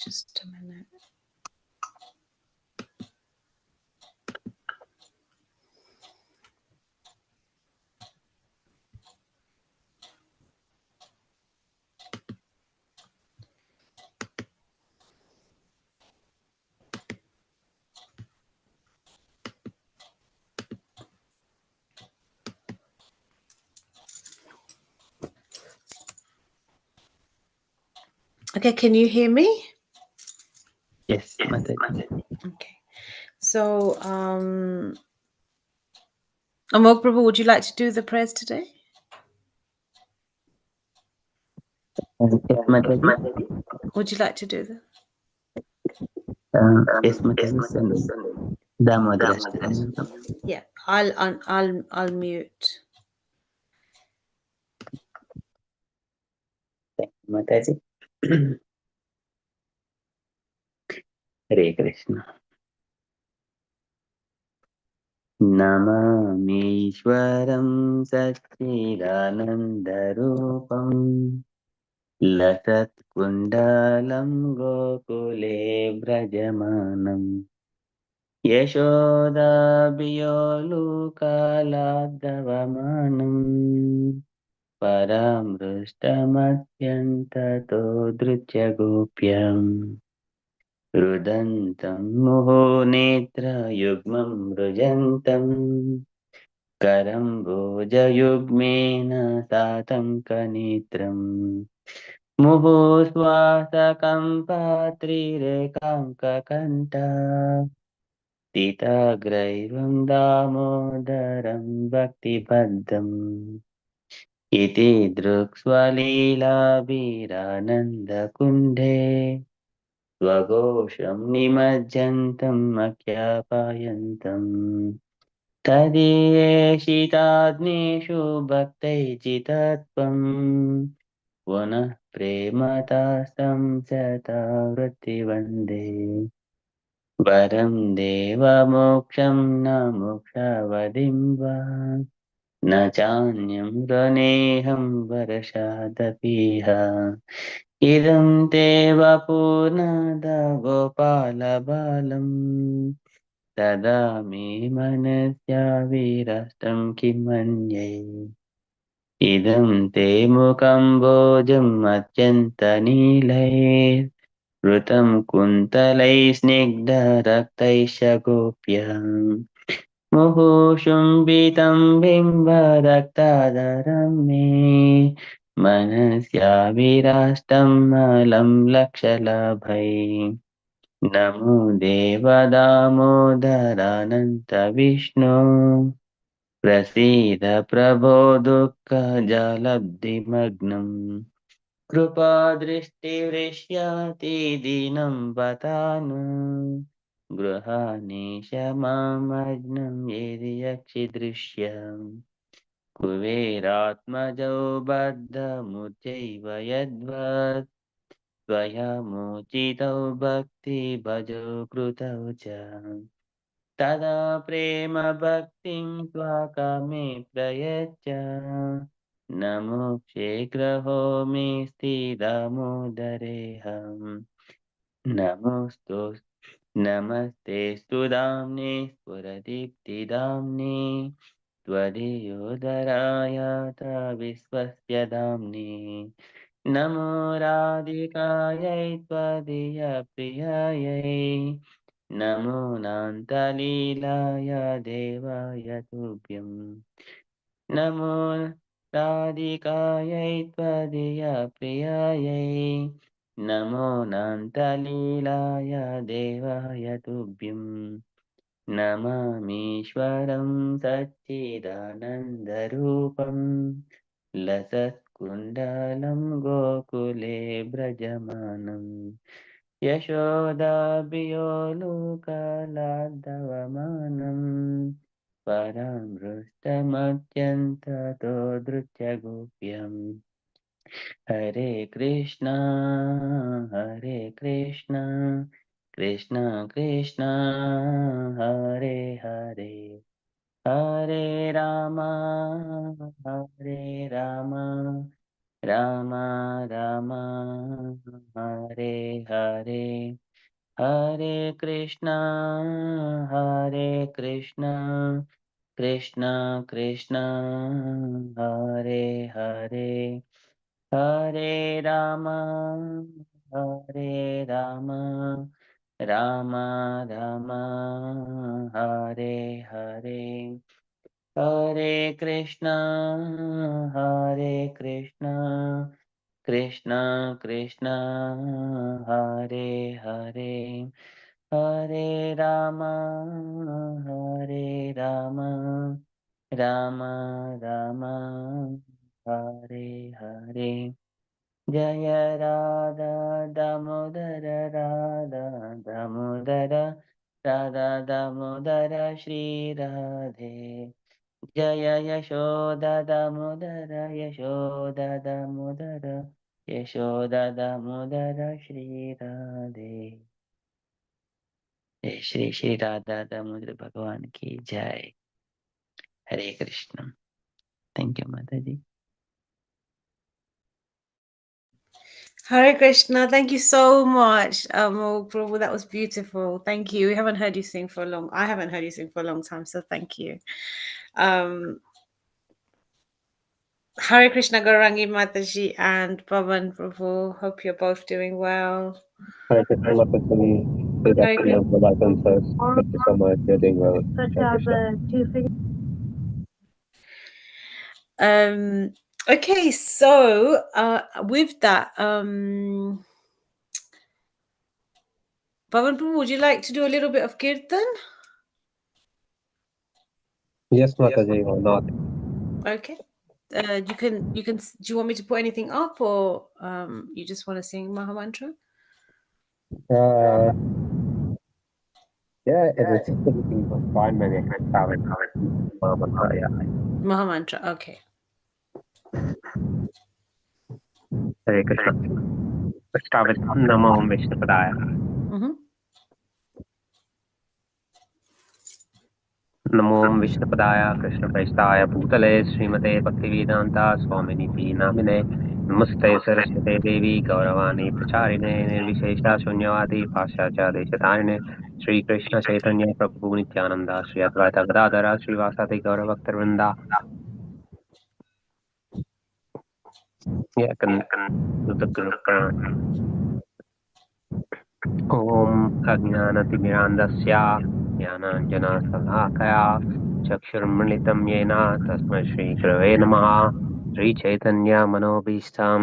Just a minute. Okay, can you hear me? Yes, Mataji. Okay. So, Amok Prabhu, would you like to do the prayers today? Yes, Mataji. Would you like to do them? Yes, Mataji. Send Damodar Ashtakam. Yeah, I'll mute. Thank you, Mataji. Hare Krishna. नमामीश्वरं सच्चिदानन्दरूपम् लसत्कुण्डलं गोकुले व्रजमानम् यशोदाभियोलुकालाद्गवमानम् परामृष्टमत्यन्ततो दृश्यगोप्यम् रुदन्तं मुहुनेत्रयुग्मं रुजन्तम् करं भोजयुग्मेन सातङ्कनेत्रम् मुहुश्वासकं पात्रिरेकाङ्ककण्ठ स्थितग्रैवं दामोदरं भक्तिबद्धम् इति दृक्स्वलीलाभिरानन्दकुण्डे स्वघोषं निमज्जन्तम् अख्यापायन्तम् तदीयेषिताग्नेषु भक्तैचितत्वम् पुनः प्रेमतास्तं सता वृत्तिवन्दे वरं देवमोक्षं न मोक्षावधिं वा न चान्यं रनेहं वर्षादपीह इदं ते वपुर्नाद गोपालबालम् तदा मे मनस्याविरष्टं किमन्ये इदं ते मुखं भोजम् अत्यन्तनीलैर्वृतं कुन्तलैः स्निग्धरक्तैश्च गोप्यम् मुहुशुम्बितं बिम्बरक्तादरं मे मनस्याविराष्टं मलं लक्षलाभै नमो देवदामोदरानन्त विष्णु प्रसीद प्रभो दुःखजलब्धिमग्नम् कृपादृष्टिवृष्याति दीनं बतानु गृहाणीश मामग्नं यदि यक्षिदृश्यम् कुबेरात्मजौ बद्धमुच्चैव यद्वत् स्वयमुचितौ भक्तिभजो कृतौ च तदा प्रेम भक्तिं त्वाकमे प्रयच्छ नमो शीघ्रहो मे स्थिरामोदरेऽहम् नमोस्तु नमस्ते स्तुदाम्ने स्फुरदीप्तिदाम्ने त्वदीयोदराय विश्वस्य दाम्ने नमो राधिकायै त्वदीयप्रियायै नमो नान्तलीलाय देवाय तुभ्यम् नमो राधिकायै त्वदीयप्रियायै नमो नान्तलीलाय देवाय तुभ्यम् नमामीश्वरं सच्चिदानन्दरूपम् लसत्कुण्डलं गोकुले व्रजमानम् यशोदाभियोलुकालाद्धवमानम् परामृष्टमत्यन्ततो दृत्यगोप्यम् हरे कृष्णा कृष्ण कृष्ण हरे हरे हरे राम राम राम हरे हरे हरे कृष्ण कृष्ण कृष्ण हरे हरे हरे राम राम राम हरे हरे हरे कृष्ण कृष्ण कृष्ण हरे हरे हरे राम राम राम हरे हरे जय राधा दामोदर राधा दामोदर राधा दामोदर श्री राधे जय यशोदा दामोदर यशोदा दामोदर यशोदा दामोदर श्री राधे जय श्री श्री राधा दामोदर भगवान की जय हरे कृष्ण थैंक यू माता जी Hare Krishna, thank you so much, oh, Prabhu. That was beautiful. Thank you. We haven't heard you sing for a long. I haven't heard you sing for a long time, so thank you. Hare Krishna, Gaurangi Mataji and Pavan Prabhu. Hope you're both doing well. Hare Krishna Mataji, good Hare afternoon, Krishna. Prabhat and sirs. Thank you so much. You're doing well. Hare Krishna. Okay, so with that, Pavan Prabhu, would you like to do a little bit of kirtan? Yes, Mataji, why not? Okay. You can do you want me to put anything up, or you just want to sing Maha Mantra? Uh, yeah, everything was fine. Maybe I can start with mantra. Yeah. Maha Mantra, okay. Hare Krishna. Let's start with Namo Vishnupadaya. Mm-hmm. नमो विष्णुपदाय कृष्णप्रेष्ठाय भूतले श्रीमते भक्तिवेदान्ता स्वामिनिति नामिने नमस्ते सरस्वते देवी गौरवाणी प्रचारिणे निर्विशेषा शून्यवादी पाश्चात्य श्रीकृष्ण चैतन्य प्रभु Nityanand Shri Advaita Gadadhar श्रीवासादि गौरभक्तवृंदा Yeah, can do the group ॐ अज्ञानतिमिरान्धस्य ज्ञानाञ्जनशलाकया चक्षुर्मिलितं येन तस्मै श्रीगुरवे नमः श्रीचैतन्यमनोभीष्टां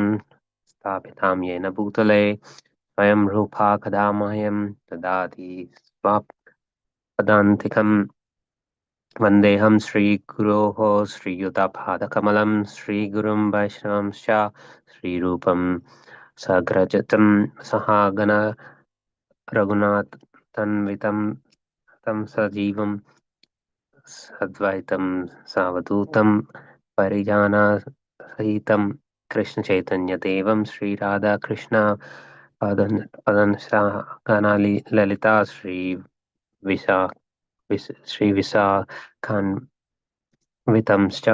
स्थापितां येन भूतले स्वयं रूपा कदा मह्यं ददाति स्वपदान्तिकं वन्देऽहं श्रीगुरोः श्रीयुतपादकमलं श्रीगुरुं वैष्णवंश्च श्रीरूपं सग्रजतं सहागण रघुनाथान्वितं तं सजीवं सद्वैतं सावधूतं परिजानसहितं कृष्णचैतन्यदेवं श्रीराधाकृष्ण पदंश्राकनाली ललिता श्रीविशाखान्वितंश्च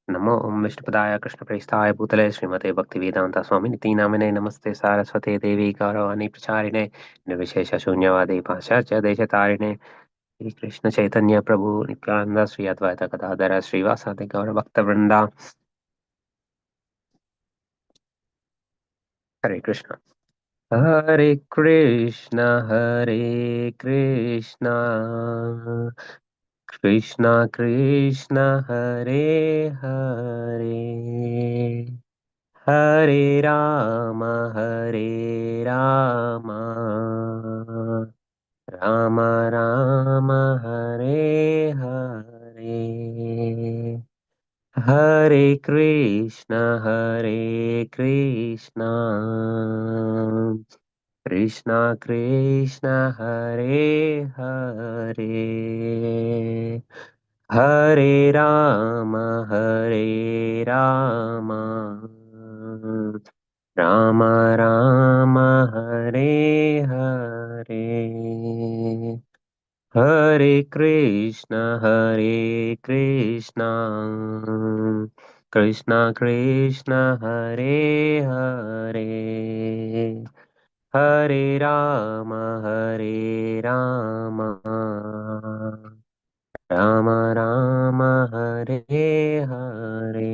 नमो ओं विष्णुपदाय कृष्णप्रेष्ठाय भूतले श्रीमते भक्तिवेदान्ता स्वामिनिति नामिने नमस्ते सारस्वते देवी गौरवाणी प्रचारिणे निर्विशेष शून्यवादी पाश्चात्य देशतारिणे श्री कृष्ण चैतन्य प्रभु नित्यानंद श्री अद्वैत गदाधर श्रीवासादि गौर भक्त वृंदा हरे कृष्ण हरे Krishna Krishna Krishna Hare Hare Hare Ram Ram Ram Hare Hare Krishna Krishna Krishna Hare Hare Hare Ram Ram Ram Hare Hare Hare Krishna Krishna Krishna Hare Hare Hare Ram Ram Ram Hare Hare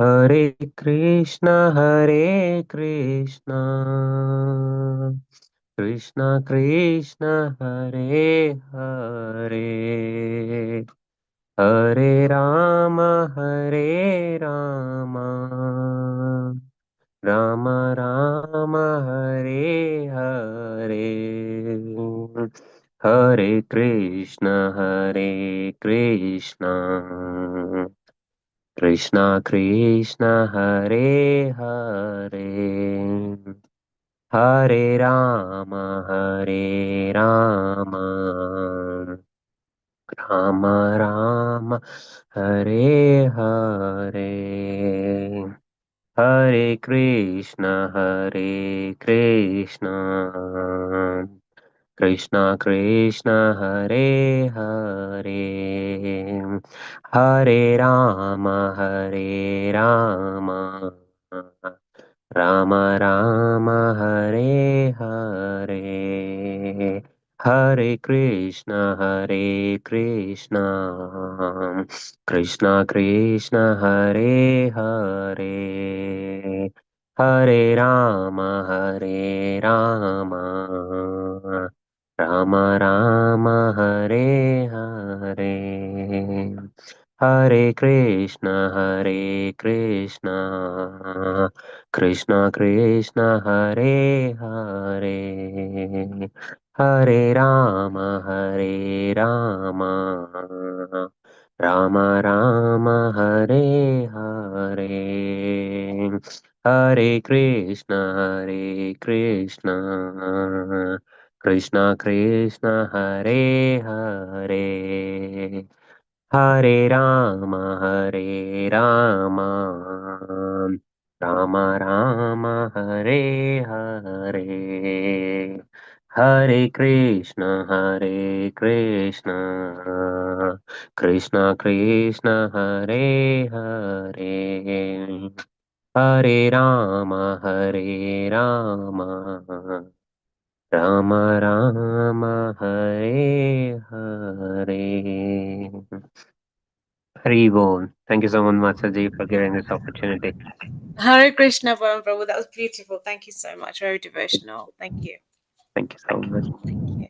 Hare Krishna Krishna Krishna Hare Hare Hare Ram Ram Ram Hare Hare Hare Krishna Krishna Krishna Hare Hare Hare Ram Ram Ram Hare Hare Hare Krishna Krishna Krishna Hare Hare Hare Ram Ram Ram Hare Hare Hare Krishna Krishna Krishna Hare Hare Hare Ram Ram Ram Hare Hare Hare Krishna Krishna Krishna Hare Hare Hare Ram Ram Ram Hare Hare Hare Krishna Krishna Krishna Hare Hare Hare Ram Ram Ram Hare Hare Hare Krishna Krishna Krishna Hare Hare Hare Ram Ram Ram Hare Hare Hari Bol. Thank you so much, Masaji, for giving this opportunity. Hare Krishna, Param Prabhu. That was beautiful. Thank you so much. Very devotional. Thank you. Thank you so much. Thank you.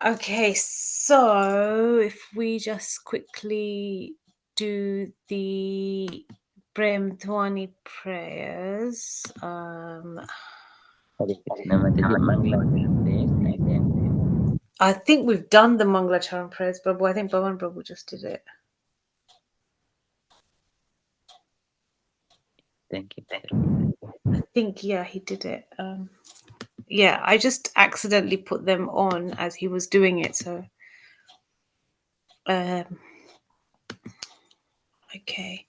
Okay, so if we just quickly do the Prem Dhwani prayers. Hare Krishna Mataji, Mangalacharan prayers, I think. I think we've done the Mangalacharan prayers, Prabhu. I think Pavan Prabhu just did it. Thank you. I think, yeah, he did it. Yeah, I just accidentally put them on as he was doing it. So, okay.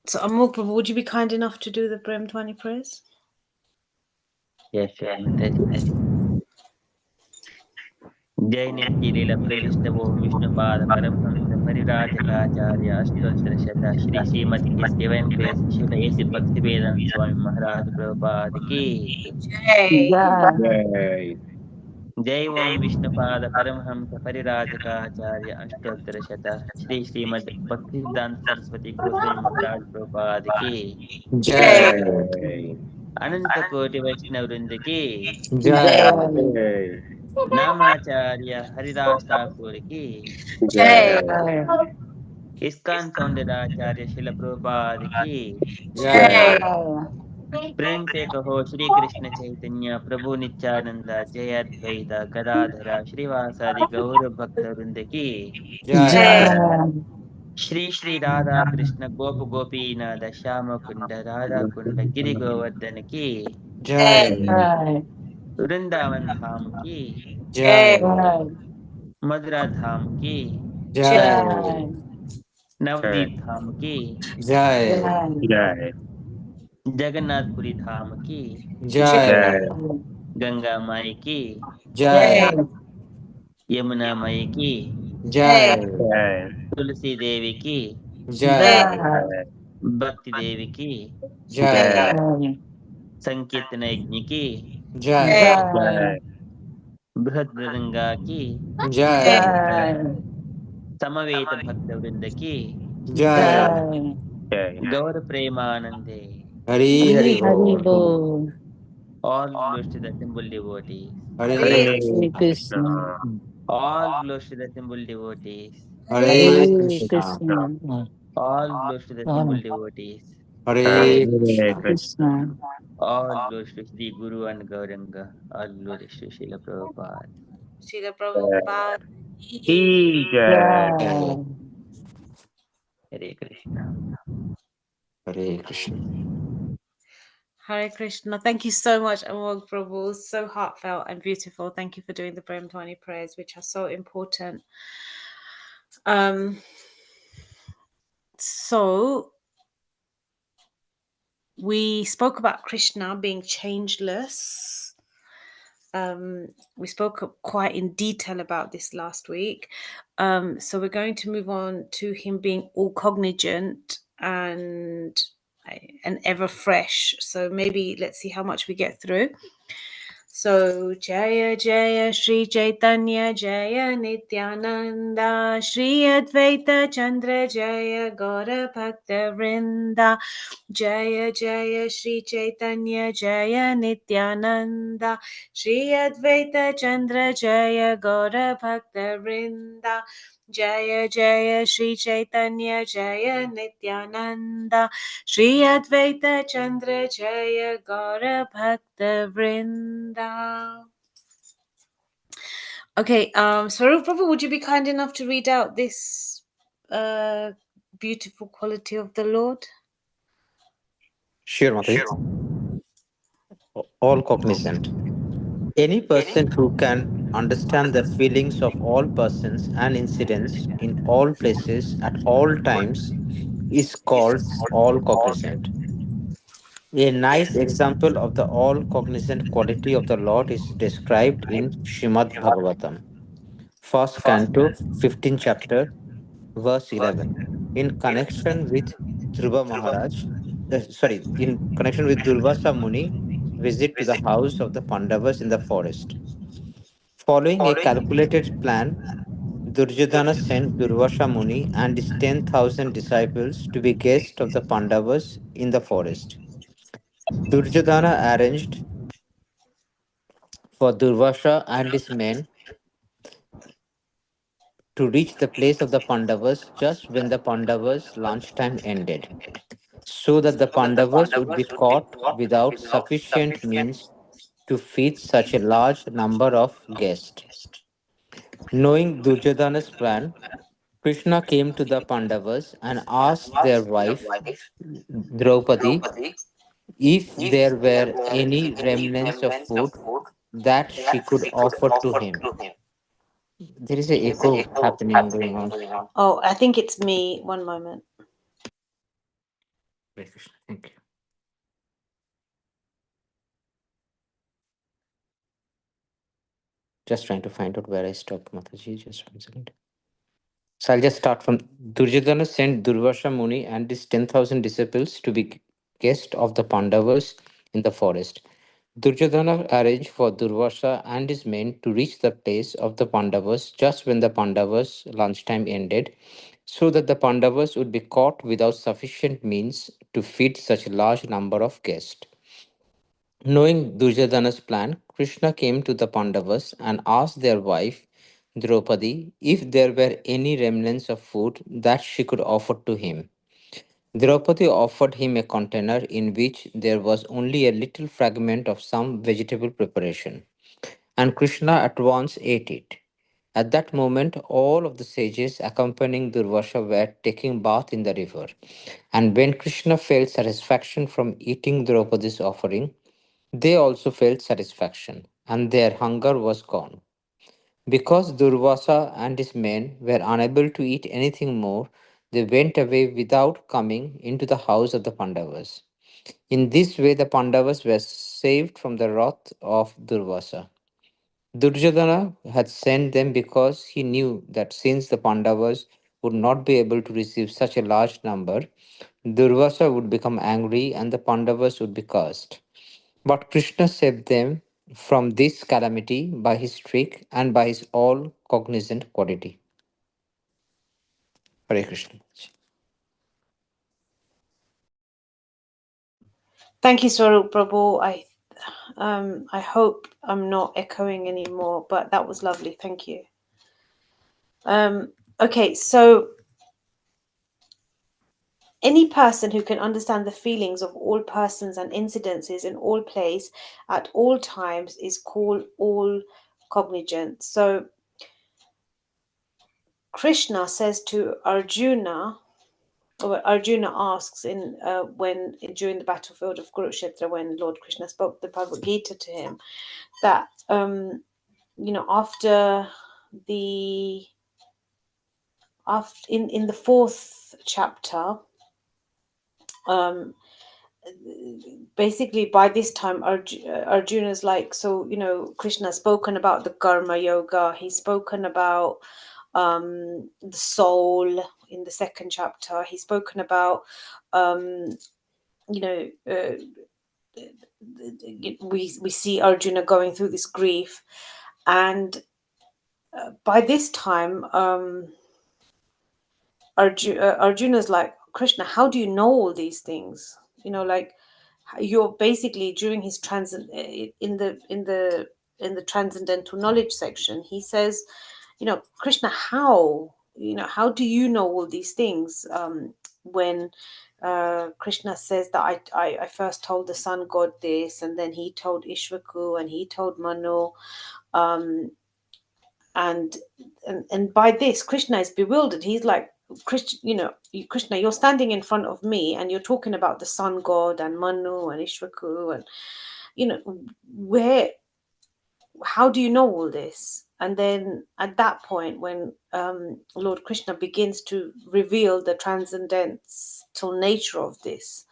So, Amol Prabhu, would you be kind enough to do the Prem 20 prayers? Yes, sure, Mataji. जय नित्य लीला प्रविष्ट वो विष्णुपाद परमहंस परिव्राजकाचार्य अष्टोत्तर शत श्री श्रीमद इसके वेंकटेश शिल एसि भक्ति वेदांत स्वामी महाराज प्रभुपाद की Hey. Yay. जय ओम विष्णुपाद परमहंस परिव्राजकाचार्य अष्टोत्तर शत श्री श्रीमद भक्ति वेदांत सरस्वती गोस्वामी महाराज प्रभुपाद की Jai. अनंत कोटि वैष्णव वृंद की Jai. नामाचार्य हरिदास ठाकुर की Jai. Jai. इस्कॉन फाउंडर आचार्य शिल प्रभुपाद की Jai. प्रेम से कहो श्री कृष्ण चैतन्य प्रभु नित्यानंद जय अद्वैत गदाधर श्रीवासादि गौर भक्त वृंद की Jai. श्री श्री राधा कृष्ण गोप गोपीनाथ श्याम कुंड राधा कुंड गिरि गोवर्धन की Jai. वृंदावन धाम की Jai. मथुरा धाम की Jai. नवदीप धाम की Jai. जगन्नाथपुरी धाम की Jai. गंगा माई की Jai. यमुना माई की Jai, जय जय तुलसी देवी की, Jai, जय जय भक्ति देवी की, जय जय Jai, संकीर्तन यज्ञ की, जय Jai, जय बृहद मृदंगा की, Jai, जय जय समवेत भक्त वृंद की, जय Jai. जय गौर प्रेमानंदे. हरि हरि Hari Hari बोल Bol. All glories to the temple devotees. Hare Hare Hare Krishna Krishna Krishna. All glories to the temple devotees. Hare Hare Krishna Krishna. All glories to the temple Ram devotees. Hare Hare Hare Krishna Krishna Krishna. All glories to Sri Guru and Gauranga. All glories to Srila Prabhupada. Srila जय Prabhupada. की ki. जय जय Jai. Hare Krishna. Hare Krishna Hare Krishna. Thank you so much, Amog Prabhu. So heartfelt and beautiful. Thank you for doing the Brahmavani prayers, which are so important. Um, so we spoke about Krishna being changeless. We spoke quite in detail about this last week. So we're going to move on to him being all cognizant and ever fresh. So maybe let's see how much we get through. So Jaya Jaya Shri Chaitanya Jaya Nityananda Shri Advaita Chandra Jaya Gaura Bhakta Vrinda Jaya Jaya Shri Chaitanya Jaya Nityananda Shri Advaita Chandra Jaya Gaura Bhakta Vrinda Jaya Jaya Shri Chaitanya Jaya Nityananda Shri Advaita Chandra Jaya Gaura Bhakta Vrinda. Okay, Swarup Prabhu, would you be kind enough to read out this beautiful quality of the Lord? Sure, Mataji. All cognizant. Any person who can understand the feelings of all persons and incidents in all places at all times is called all cognizant. A nice example of the all cognizant quality of the Lord is described in Shrimad Bhagavatam, first canto, 15th chapter, verse 11. In connection with Dhruva Maharaj, in connection with Durvasa Muni visit to the house of the Pandavas in the forest. Following a calculated plan, Duryodhana sent Durvasa Muni and his 10,000 disciples to be guests of the Pandavas in the forest. Duryodhana arranged for Durvasa and his men to reach the place of the Pandavas just when the Pandavas' lunchtime ended, so that the Pandavas would be caught without sufficient means to feed such a large number of guests. Knowing Duryodhana's plan, Krishna came to the Pandavas and asked their wife Draupadi if there were any remnants of food that she could offer to him. There is a echo happening going on. Oh, I think it's me. One moment. Hare Krishna. Thank you. Just trying to find out where I stopped, Mataji. Just one second. So I'll just start from Duryodhana sent Durvasha Muni and his 10,000 disciples to be guests of the Pandavas in the forest. Duryodhana arranged for Durvasa and his men to reach the place of the Pandavas just when the Pandavas' lunchtime ended, so that the Pandavas would be caught without sufficient means to feed such a large number of guests. Knowing Duryodhana's plan, Krishna came to the Pandavas and asked their wife Draupadi if there were any remnants of food that she could offer to him. Draupadi offered him a container in which there was only a little fragment of some vegetable preparation, and Krishna at once ate it. At that moment, all of the sages accompanying Durvasha were taking bath in the river, and when Krishna felt satisfaction from eating Draupadi's offering, they also felt satisfaction, and their hunger was gone. Because Durvasa and his men were unable to eat anything more, they went away without coming into the house of the Pandavas. In this way, the Pandavas were saved from the wrath of Durvasa. Duryodhana had sent them because he knew that since the Pandavas would not be able to receive such a large number, Durvasa would become angry and the Pandavas would be cursed. But Krishna saved them from this calamity by his trick and by his all cognizant quality. Hare Krishna. Thank you, Swarup Prabhu. I hope I'm not echoing anymore, but that was lovely. Thank you. Okay, so any person who can understand the feelings of all persons and incidences in all place at all times is called all cognizant. So Krishna says to Arjuna, or Arjuna asks in when during the battlefield of Kurukshetra, when Lord Krishna spoke the Bhagavad Gita to him, that after in the fourth chapter, basically by this time Arjuna's like, so Krishna has spoken about the karma yoga, he's spoken about the soul in the second chapter, he's spoken about we see Arjuna going through this grief, and by this time Arjuna's like, Krishna, how do you know all these things? Like, you're basically during his in the transcendental knowledge section, he says, Krishna, how do you know all these things? When Krishna says that I first told the sun god this, and then he told Ishvaku, and he told Manu, um, and by this Krishna is bewildered. He's like, Krishna, you're standing in front of me and you're talking about the sun god and Manu and Ishvaku, and where, how do you know all this? And then at that point, when Lord Krishna begins to reveal the transcendental nature of this,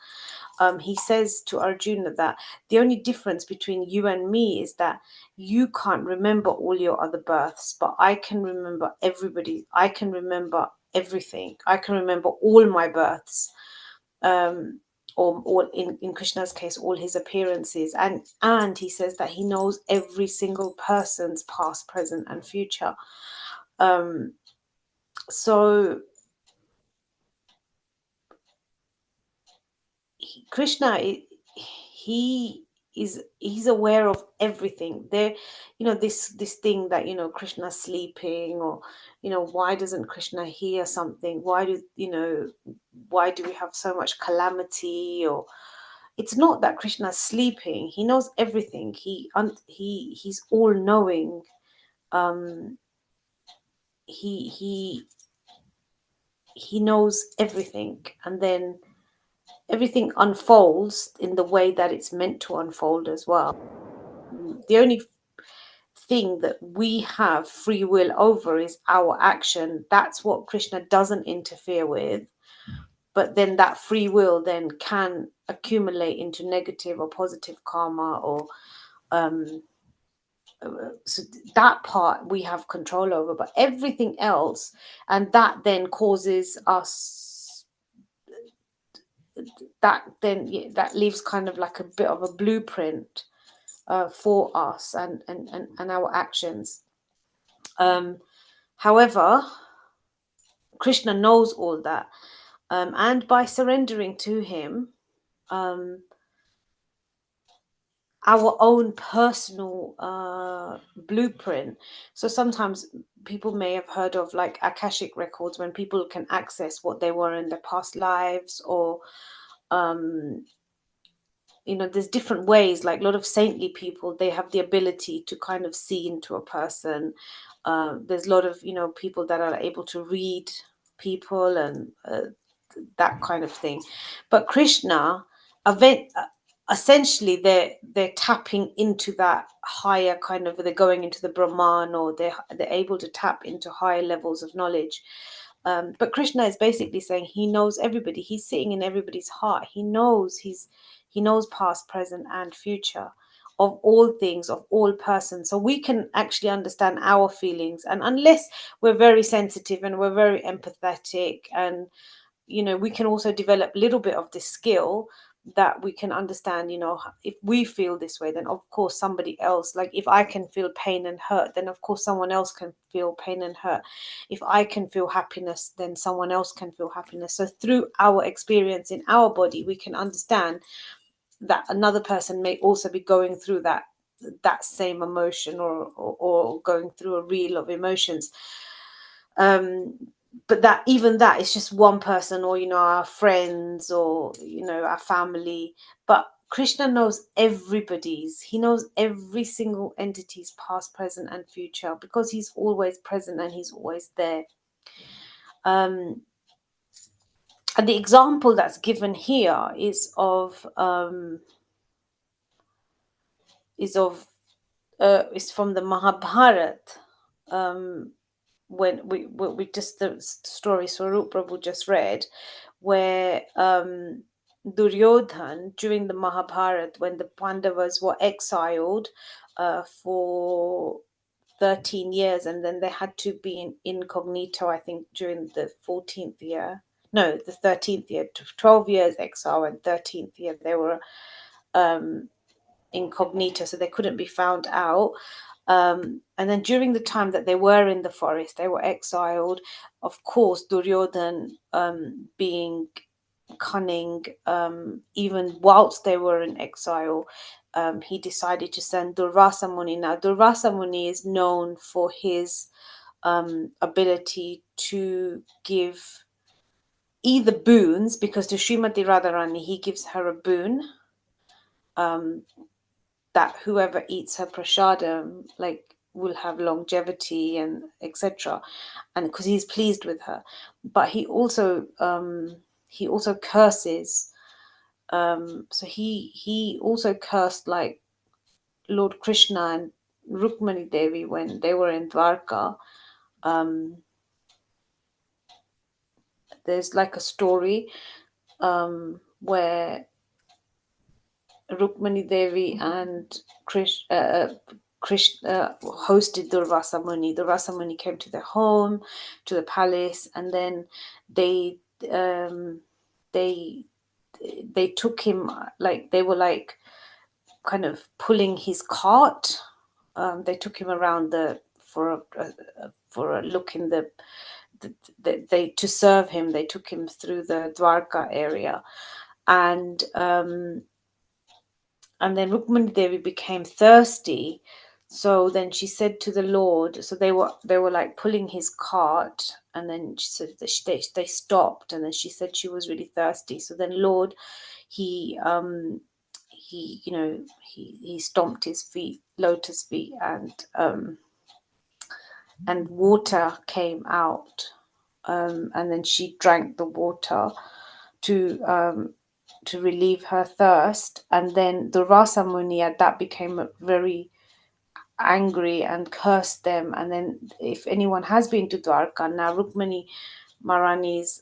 he says to Arjuna that the only difference between you and me is that you can't remember all your other births, but I can remember everybody. I can remember everything. I can remember all my births, or in Krishna's case, all his appearances. And he says that he knows every single person's past, present, and future. So Krishna, he's aware of everything. There, this thing that Krishna's sleeping, or why doesn't Krishna hear something? Why do we have so much calamity? Or it's not that Krishna's sleeping. He knows everything. He's all knowing. He knows everything, and then everything unfolds in the way that it's meant to unfold as well. The only thing that we have free will over is our action. That's what Krishna doesn't interfere with. But then that free will then can accumulate into negative or positive karma, or so that part we have control over. But everything else, and that then causes us, that leaves kind of like a bit of a blueprint for us and our actions. However, Krishna knows all that, and by surrendering to him, our own personal blueprint. So sometimes people may have heard of like Akashic records, when people can access what they were in their past lives, or there's different ways. Like a lot of saintly people, they have the ability to kind of see into a person. There's a lot of people that are able to read people, and that kind of thing. But Krishna, essentially, they're tapping into that higher kind of, they're going into the Brahman, or they're able to tap into higher levels of knowledge. But Krishna is basically saying he knows everybody. He's sitting in everybody's heart. He knows past, present, and future. of all things, of all persons. So we can actually understand our feelings. And unless we're very sensitive and we're very empathetic, and we can also develop a little bit of this skill, that we can understand, if we feel this way, then of course somebody else, like if I can feel pain and hurt, then of course someone else can feel pain and hurt. If I can feel happiness, then someone else can feel happiness. So through our experience in our body, we can understand that another person may also be going through that same emotion, or going through a reel of emotions. But that, even that is just one person, or our friends, or our family. But Krishna knows everybody's. He knows every single entity's past, present, and future, because he's always present and he's always there. And the example that's given here is from the Mahabharata, when we just, the story Swarup Prabhu just read, where Duryodhan, during the Mahabharata, when the Pandavas were exiled for 13 years, and then they had to be in incognito, I think, during the 14th year. No, the 13th year, 12 years exile, and 13th year they were incognito, so they couldn't be found out. And then during the time that they were in the forest, they were exiled. Of course, Duryodhan, being cunning, even whilst they were in exile, he decided to send Durvasa Muni. Now, Durvasa Muni is known for his ability to give either boons, because to Srimati Radharani, he gives her a boon, that whoever eats her prasadam, like, will have longevity and etc., and because he's pleased with her. But he also curses. So he also cursed, like, Lord Krishna and Rukmani Devi when they were in Dwarka. There's like a story where Rukmani Devi and Krishna hosted Durvasa Muni. Durvasa Muni came to their home, to the palace, and then they took him, like, they were like kind of pulling his cart. They took him around for a look in they to serve him. They took him through the Dwarka area, and then Rukmani Devi became thirsty. So then she said to the Lord, so they were like pulling his cart, and then she said that they stopped, and then she said she was really thirsty. So then Lord, he stomped his feet, lotus feet, and water came out, and then she drank the water to relieve her thirst. And then the Rasa Muni at that became very angry and cursed them. And then, if anyone has been to Dwarka, now Rukmani Marani's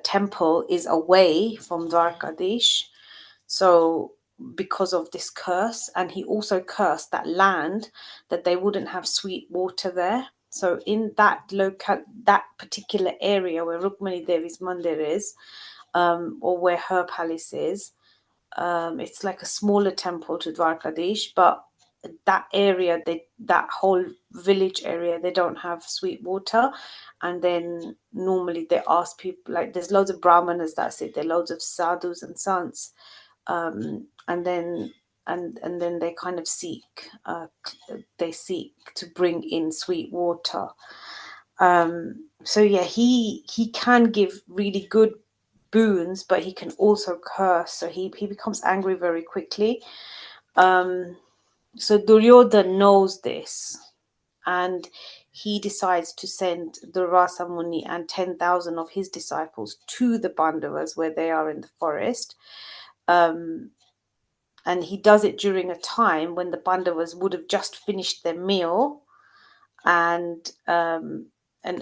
temple is away from Dwarkadish. So because of this curse, and he also cursed that land, that they wouldn't have sweet water there. So in that particular area where Rukmani Devi's mandir is, or where her palace is, it's like a smaller temple to Dwarkadish, but that area, that whole village area, they don't have sweet water. And then normally they ask people, like, there's loads of brahmanas that sit there, loads of sadhus and sants, and then they kind of seek to bring in sweet water. So yeah, he can give really good boons, but he can also curse. So he becomes angry very quickly. So Duryodhana knows this, and he decides to send Durvasa Muni and 10,000 of his disciples to the Pandavas where they are in the forest. And he does it during a time when the Pandavas would have just finished their meal, and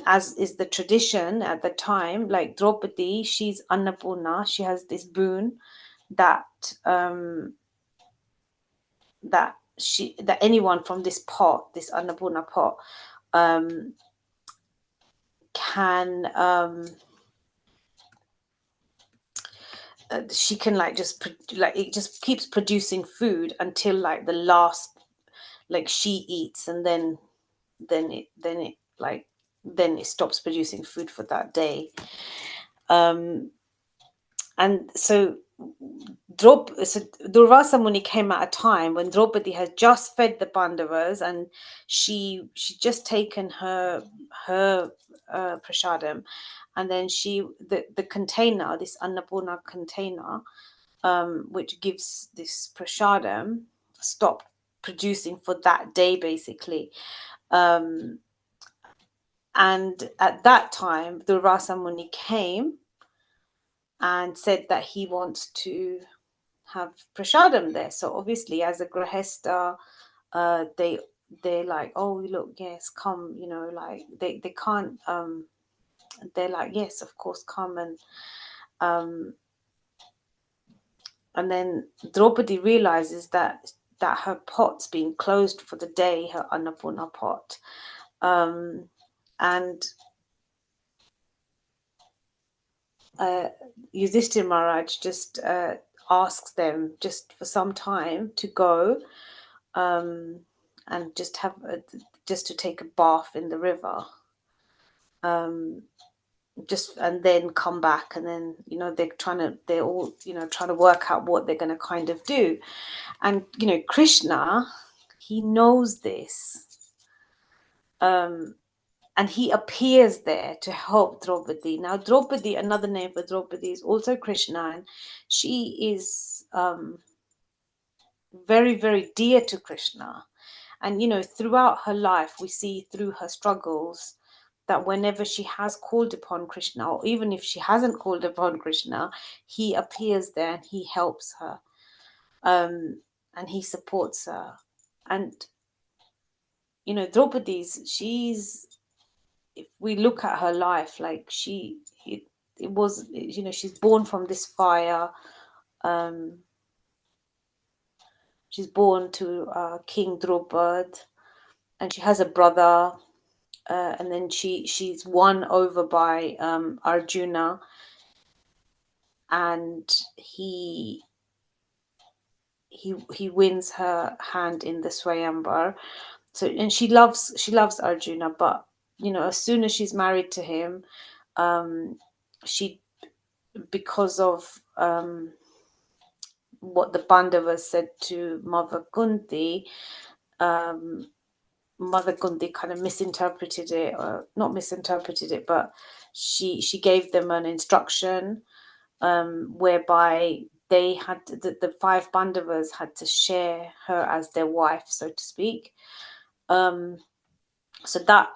as is the tradition at the time, like Draupadi, she's Annapurna, she has this boon that that anyone from this pot, this Annapurna pot, can she can like just like it just keeps producing food until like the last, like she eats, and then it stops producing food for that day. And so Durvasa Muni came at a time when Draupadi had just fed the Pandavas, and she just taken her prasadam, and then the container, this Annapurna container, which gives this prasadam, stopped producing for that day, basically. And at that time, Durvasa Muni came and said that he wants to have prasadam there. So obviously, as a grahesta, they're like, oh look, yes, come, like they can't. They're like, yes, of course, come. And then Draupadi realizes that her pot's been closed for the day, her Annapurna pot, and Yudhishthira Maharaj just asks them just for some time to go and just just to take a bath in the river, just and then come back, and then they're all trying to work out what they're going to kind of do. And Krishna, he knows this, and he appears there to help Draupadi. Now, Draupadi, another name for Draupadi, is also Krishna, and she is very, very dear to Krishna. And, throughout her life, we see through her struggles that whenever she has called upon Krishna, or even if she hasn't called upon Krishna, he appears there and he helps her, and he supports her. And, Draupadi's, if we look at her life, like she's born from this fire. She's born to King Draupad, and she has a brother, and then she's won over by Arjuna, and he wins her hand in the Swayamvar. So, and she loves Arjuna, but as soon as she's married to him, she, because of what the Pandavas said to Mother Kunti, Mother Kunti kind of misinterpreted it, or not misinterpreted it, but she gave them an instruction whereby they had the five Pandavas had to share her as their wife, so to speak. So that,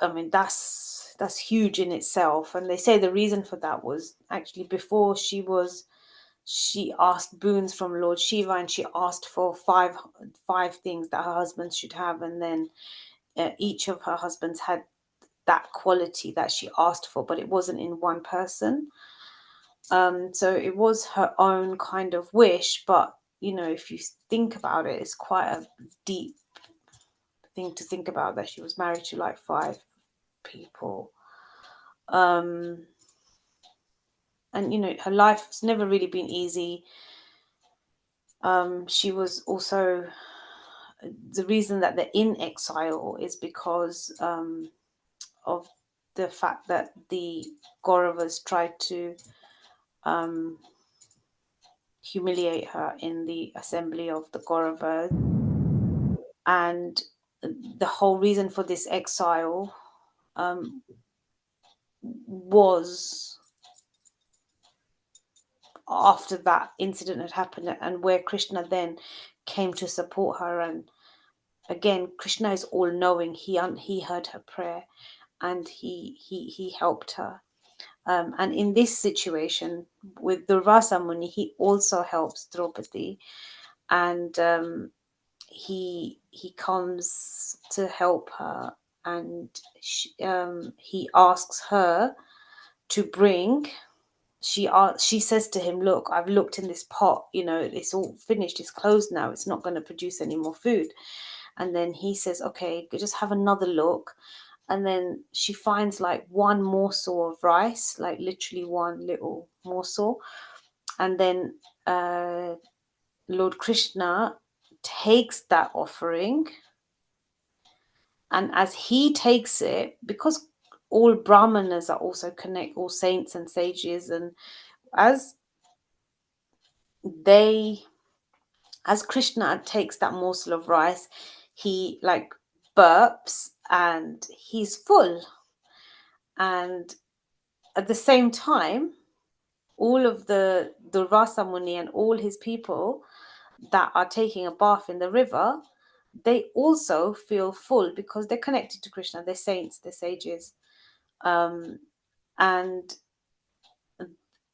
that's huge in itself. And they say the reason for that was actually before she asked boons from Lord Shiva, and she asked for five things that her husband should have, and then each of her husbands had that quality that she asked for, but it wasn't in one person. So it was her own kind of wish, but if you think about it, it's quite a deep thing to think about, that she was married to like five people. And her life's never really been easy. She was also, the reason that they're in exile is because of the fact that the Kauravas tried to humiliate her in the assembly of the Kauravas. And the whole reason for this exile was after that incident had happened, and where Krishna then came to support her. And again, Krishna is all knowing. He heard her prayer, and he helped her. And in this situation with Durvasa Muni, he also helps Draupadi, and he comes to help her, and he asks her to bring she says to him, look, I've looked in this pot, you know, it's all finished, it's closed now, it's not going to produce any more food. And then he says, okay, just have another look. And then she finds like one morsel of rice, like literally one little morsel. And then Lord Krishna takes that offering, and as he takes it, because all brahmanas are also all saints and sages, and as Krishna takes that morsel of rice, he like burps and he's full. And at the same time, all of the Rasa Muni and all his people that are taking a bath in the river, they also feel full because they're connected to Krishna. They're saints, they're sages. And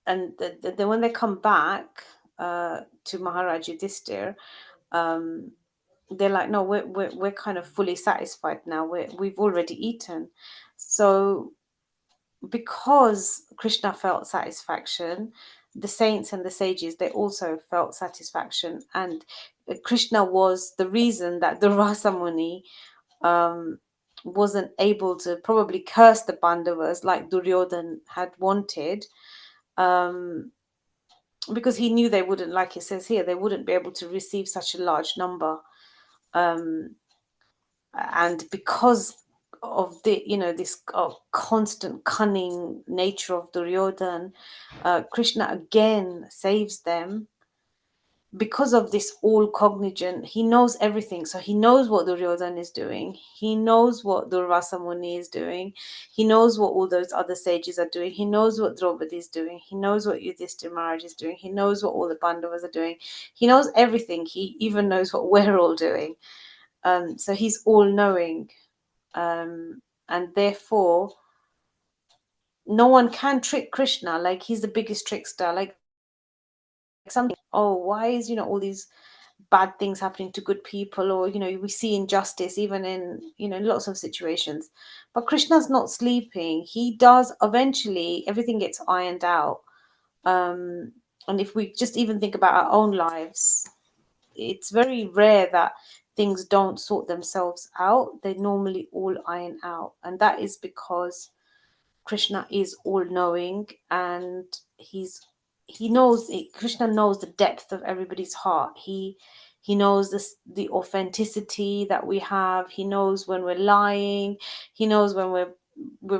when they come back to Maharaj Yudhishthir, they're like, no, we're kind of fully satisfied now. We've already eaten. So because Krishna felt satisfaction, the saints and the sages, they also felt satisfaction. And Krishna was the reason that the Rasa Muni wasn't able to probably curse the Pandavas like Duryodhan had wanted, because he knew they wouldn't, like it says here, they wouldn't be able to receive such a large number. And because of the, you know, this constant cunning nature of Duryodhan, Krishna again saves them. Because of this all cognizant, he knows everything. So he knows what Duryodhan is doing. He knows what Durvasa Muni is doing. He knows what all those other sages are doing. He knows what Draupadi is doing. He knows what Yudhishthira Maharaj is doing. He knows what all the Pandavas are doing. He knows everything. He even knows what we're all doing. So he's all knowing. And therefore, no one can trick Krishna. Like, he's the biggest trickster. Like, something, oh, why is, you know, all these bad things happening to good people, or, you know, we see injustice even in, you know, lots of situations. But Krishna's not sleeping. He does, eventually everything gets ironed out. And if we just even think about our own lives, it's very rare that things don't sort themselves out. They normally all iron out, and that is because Krishna is all knowing, and he knows it. Krishna knows the depth of everybody's heart. He knows the authenticity that we have. He knows when we're lying. He knows when we're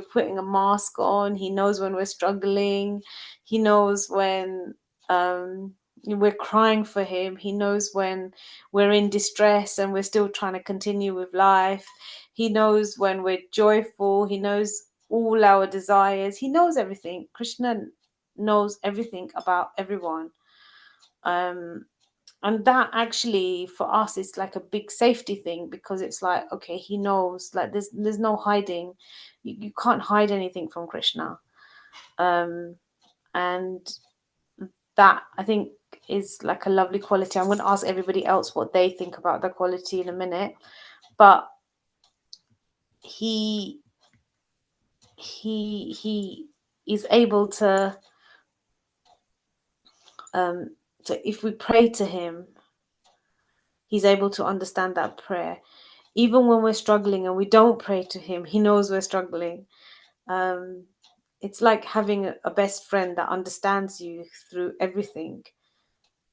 putting a mask on. He knows when we're struggling. He knows when we're crying for him. He knows when we're in distress and we're still trying to continue with life. He knows when we're joyful. He knows all our desires. He knows everything. Krishna knows everything about everyone. And that actually for us is like a big safety thing, because it's like, okay, he knows, like there's no hiding. You can't hide anything from Krishna. And that, I think, is like a lovely quality. I'm going to ask everybody else what they think about the quality in a minute. But he is able to, so if we pray to him, he's able to understand that prayer. Even when we're struggling and we don't pray to him, he knows we're struggling. It's like having a best friend that understands you through everything.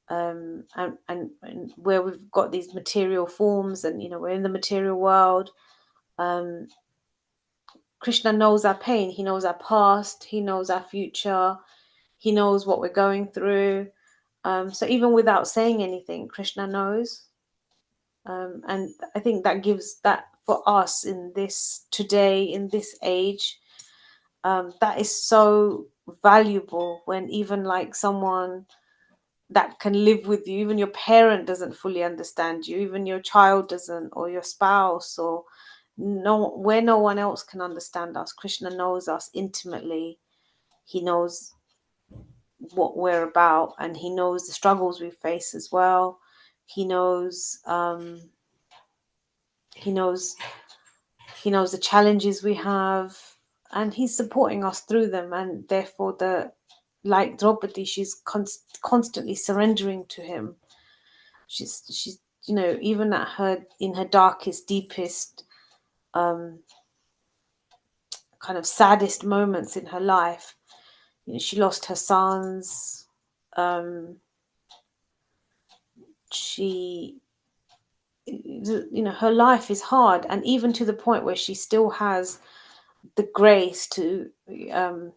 And where we've got these material forms, and, you know, we're in the material world. Krishna knows our pain. He knows our past. He knows our future. He knows what we're going through. So even without saying anything, Krishna knows. And I think that gives that, for us in this today, in this age, that is so valuable, when even like someone that can live with you, even your parent doesn't fully understand you, even your child doesn't, or your spouse, or where no one else can understand us. Krishna knows us intimately. He knows what we're about, and he knows the struggles we face as well. He knows he knows the challenges we have, and he's supporting us through them. And therefore like Draupadi, she's constantly surrendering to him. She's even in her darkest, deepest, kind of saddest moments in her life. She lost her sons. She, her life is hard, and even to the point where she still has the grace to, to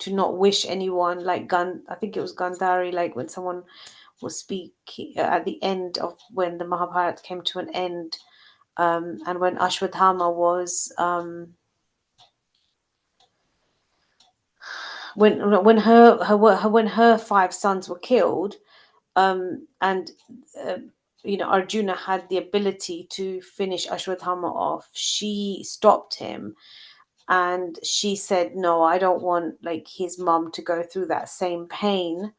not wish anyone, like I think it was Gandhari, like when someone was speaking at the end of when the Mahabharata came to an end, and when Ashwadhama was, when her 5 sons were killed, and Arjuna had the ability to finish Ashwadhama off, she stopped him, and she said, no, I don't want like his mom to go through that same pain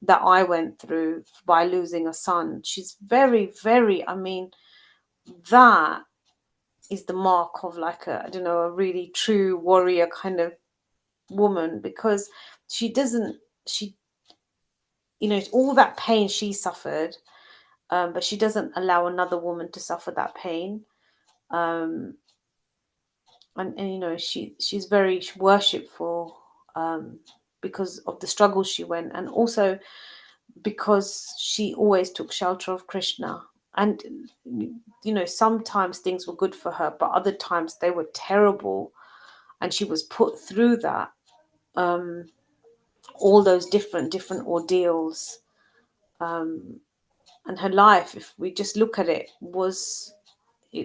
that I went through by losing a son. She's very, very, I mean, that is the mark of like a really true warrior kind of woman, because she all that pain she suffered, but she doesn't allow another woman to suffer that pain. And she's very worshipful, because of the struggles she went, and also because she always took shelter of Krishna. And sometimes things were good for her, but other times they were terrible, and she was put through that, all those different ordeals, and her life, if we just look at it,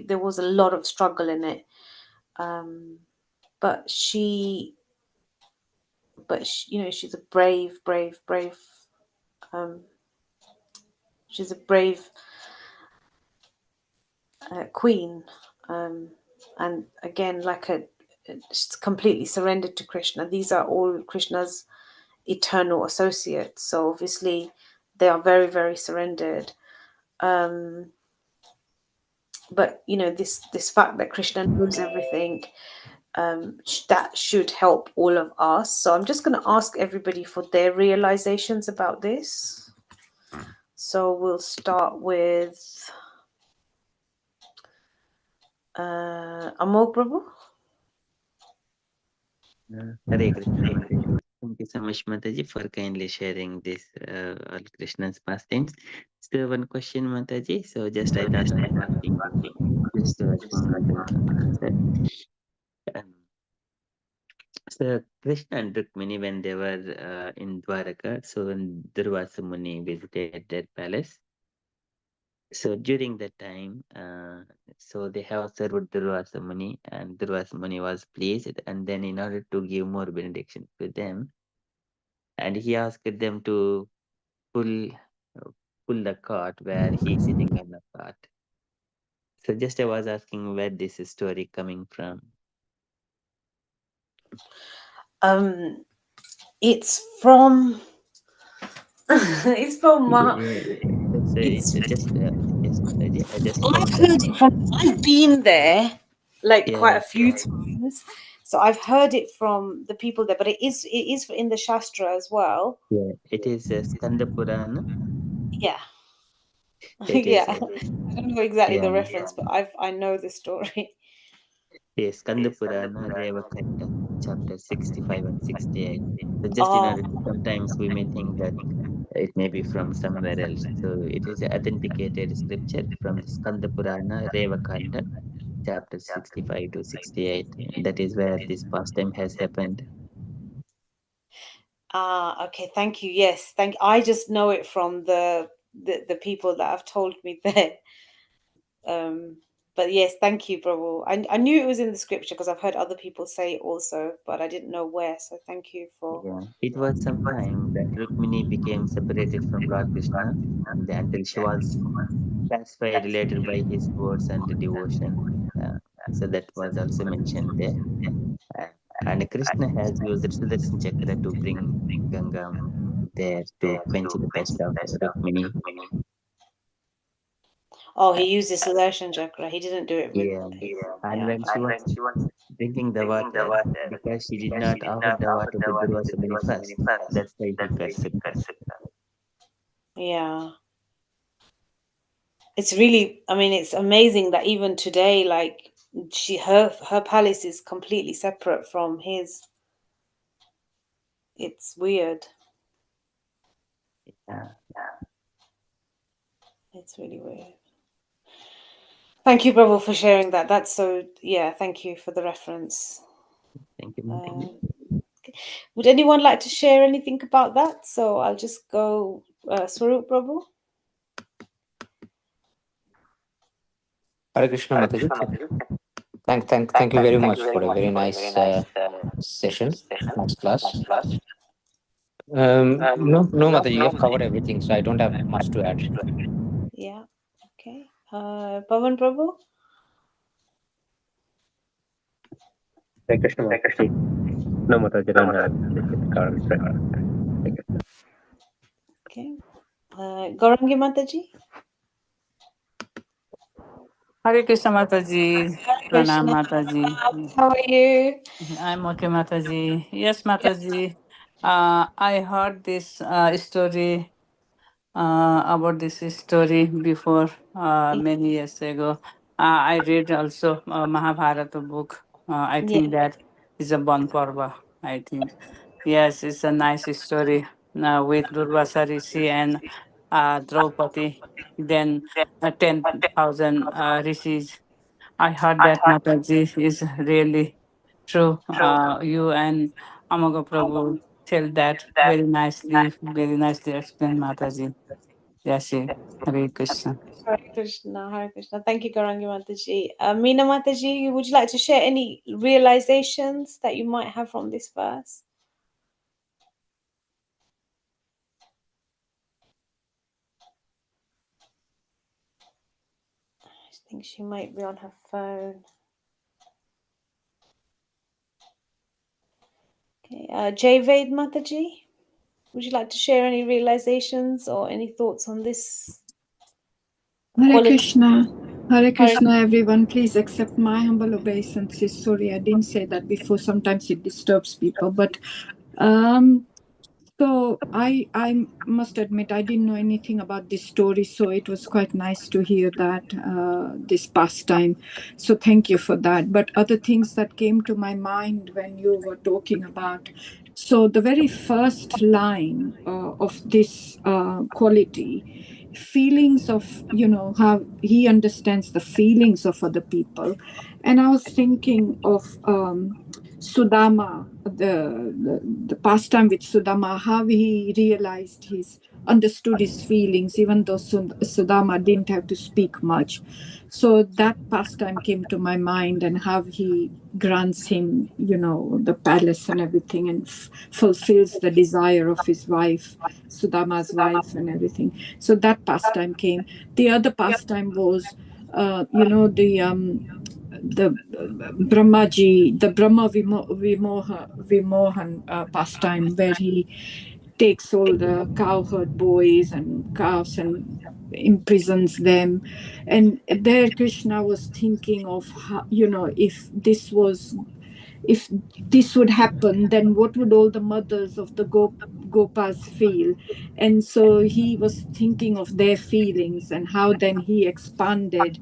there was a lot of struggle in it, but she's a brave, she's a brave queen, and again, she's completely surrendered to Krishna. These are all Krishna's eternal associates, so obviously they are very, very surrendered. But this fact that Krishna knows everything, that should help all of us. So I'm just going to ask everybody for their realizations about this. So we'll start with Amol Prabhu. Hare Krishna Mataji. Thank you so much, Mataji, for kindly sharing this all Krishna's pastimes. So one question, Mataji. So just I thought of asking just from Mataji answer. Um, so Krishna and Rukmini, when they were in Dwaraka, so when Durvasa Muni visited their palace, so during that time, so they have served Durvasa Muni, and Durvasa Muni was pleased, and then in order to give more benediction to them, and he asked them to pull pull the cart where he's sitting on the cart. So just I was asking where this story coming from. It's from it's from It's just yes, Mataji. I just I've found heard it from, I've been there like yeah, quite a few times, so I've heard it from the people there, but it is in the Shastra as well. yeah. It is Skanda Purana. Yeah. It Yeah. is I don't know exactly yeah. the reference, but I know the story. Yes, Skanda Purana, Revakanda, chapter 65 and 68. So just in Oh, order to, sometimes we may think that it may be from somewhere else. So it is an authenticated scripture from the Skanda Purana, Revakanda, chapter 65 to 68. That is where this pastime has happened. okay, thank you. Yes, I just know it from the people that have told me there. But yes, thank you, Prabhu. I knew it was in the scripture because I've heard other people say it also, but I didn't know where. So thank you for. Yeah, it was some time that Rukmini became separated from Lord Krishna and until she was satisfied later by his words and devotion. So that was also mentioned there. Uh, and Krishna has used Sudarshan Chakra to bring Ganga there to quench the thirst of Rukmini. Oh, he used the Sudarshan chakra. He didn't do it with. Yeah. And Yeah. when she was drinking the water because she did not offer the water to Durvasa Muni first. That's why he cursed her. Yeah. It's really, I mean, it's amazing that even today, like her palace is completely separate from his. It's weird. Yeah. It's really weird. Thank you, Prabhu, for sharing that. That's so, yeah, thank you for the reference. Thank you, Mataji. Would anyone like to share anything about that? So I'll just go, Swarup Prabhu. Hare Krishna Mataji. Thank you very much for a very nice session, nice class. No, Mataji, you have covered everything, so I don't have much to add. Yeah, okay. Pavan Prabhu? Hare Krishna Mataji. No, Mataji, don't have anything in the current frame. Thank you. Okay. Gaurangi Mataji? Hare Krishna Mataji, Pranam Krishna, Mataji. how are you? I'm okay, Mataji. Yes, Mataji. I heard this story about this story before many years ago. I read also Mahabharata book. I Yeah. think that is a Bon Parva. I think yes, it's a nice story with Durvasa Rishi and Draupadi. Then 10,000 rishis. I heard that Mataji is really true. You and Amaga Prabhu tell that very nicely explained Mataji. Yes, Hare Krishna. Hare Krishna, Hare Krishna. Thank you, Gaurangi Mataji. Meena Mataji, would you like to share any realizations that you might have from this verse? I think she might be on her phone. Okay, Javed Mataji, would you like to share any realizations or any thoughts on this? Hare Quality? Krishna. Hare Hare Krishna, everyone. Please accept my humble obeisances. Sorry, I didn't say that before. Sometimes it disturbs people. But so I must admit I didn't know anything about this story, so it was quite nice to hear that this past time. So thank you for that. But other things that came to my mind when you were talking about, so the very first line of this quality, feelings of, how he understands the feelings of other people, and I was thinking of Sudama, the pastime with Sudama, how he realized understood his feelings, even though Sudama didn't have to speak much. So that pastime came to my mind, and how he grants him, the palace and everything, and fulfills the desire of his wife, Sudama's wife, and everything. So that pastime came. The other pastime was, the Brahmaji, the Vimohan pastime, where he takes all the cowherd boys and calves and imprisons them. And there Krishna was thinking of how, if this would happen, then what would all the mothers of the Gopas feel? And so he was thinking of their feelings, and how then he expanded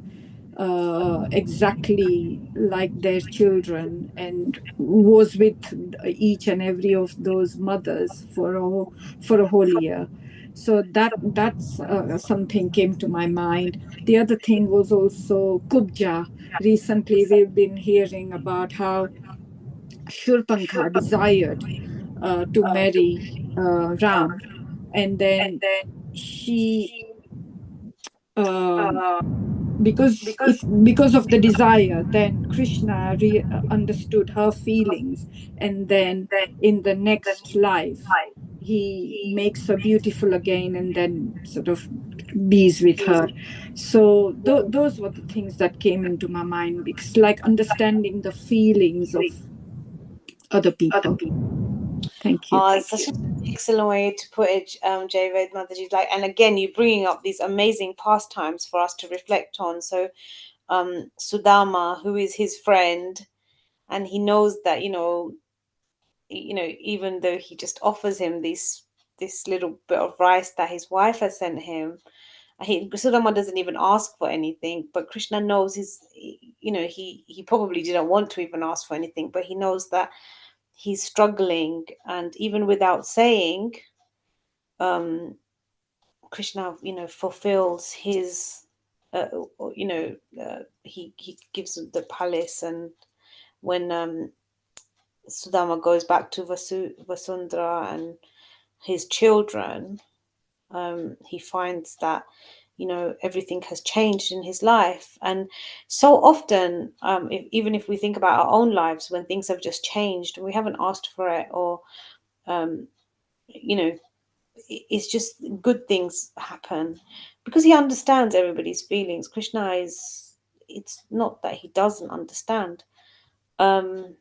exactly like their children, and was with each and every of those mothers for a whole year. So that's something came to my mind. The other thing was also Kubja. Recently we've been hearing about how Shurpankha desired to marry Ram, and then she um, because of the desire, then Krishna understood her feelings, and then in the next life he makes her beautiful again, and then sort of bees with her. So those were the things that came into my mind, because like understanding the feelings of other people. Thank you. It's such an excellent way to put it, Javed Mataji. Like, and again, you're bringing up these amazing pastimes for us to reflect on. So, Sudama, who is his friend, and he knows that, even though he just offers him this little bit of rice that his wife has sent him, Sudama doesn't even ask for anything, but Krishna knows he probably didn't want to even ask for anything, but he knows that he's struggling, and even without saying, Krishna, fulfills his, he gives him the palace, and when Sudama goes back to Vasundhara and his children, he finds that everything has changed in his life. And so often, even if we think about our own lives, when things have just changed and we haven't asked for it, or it's just good things happen because he understands everybody's feelings. Krishna it's not that he doesn't understand. So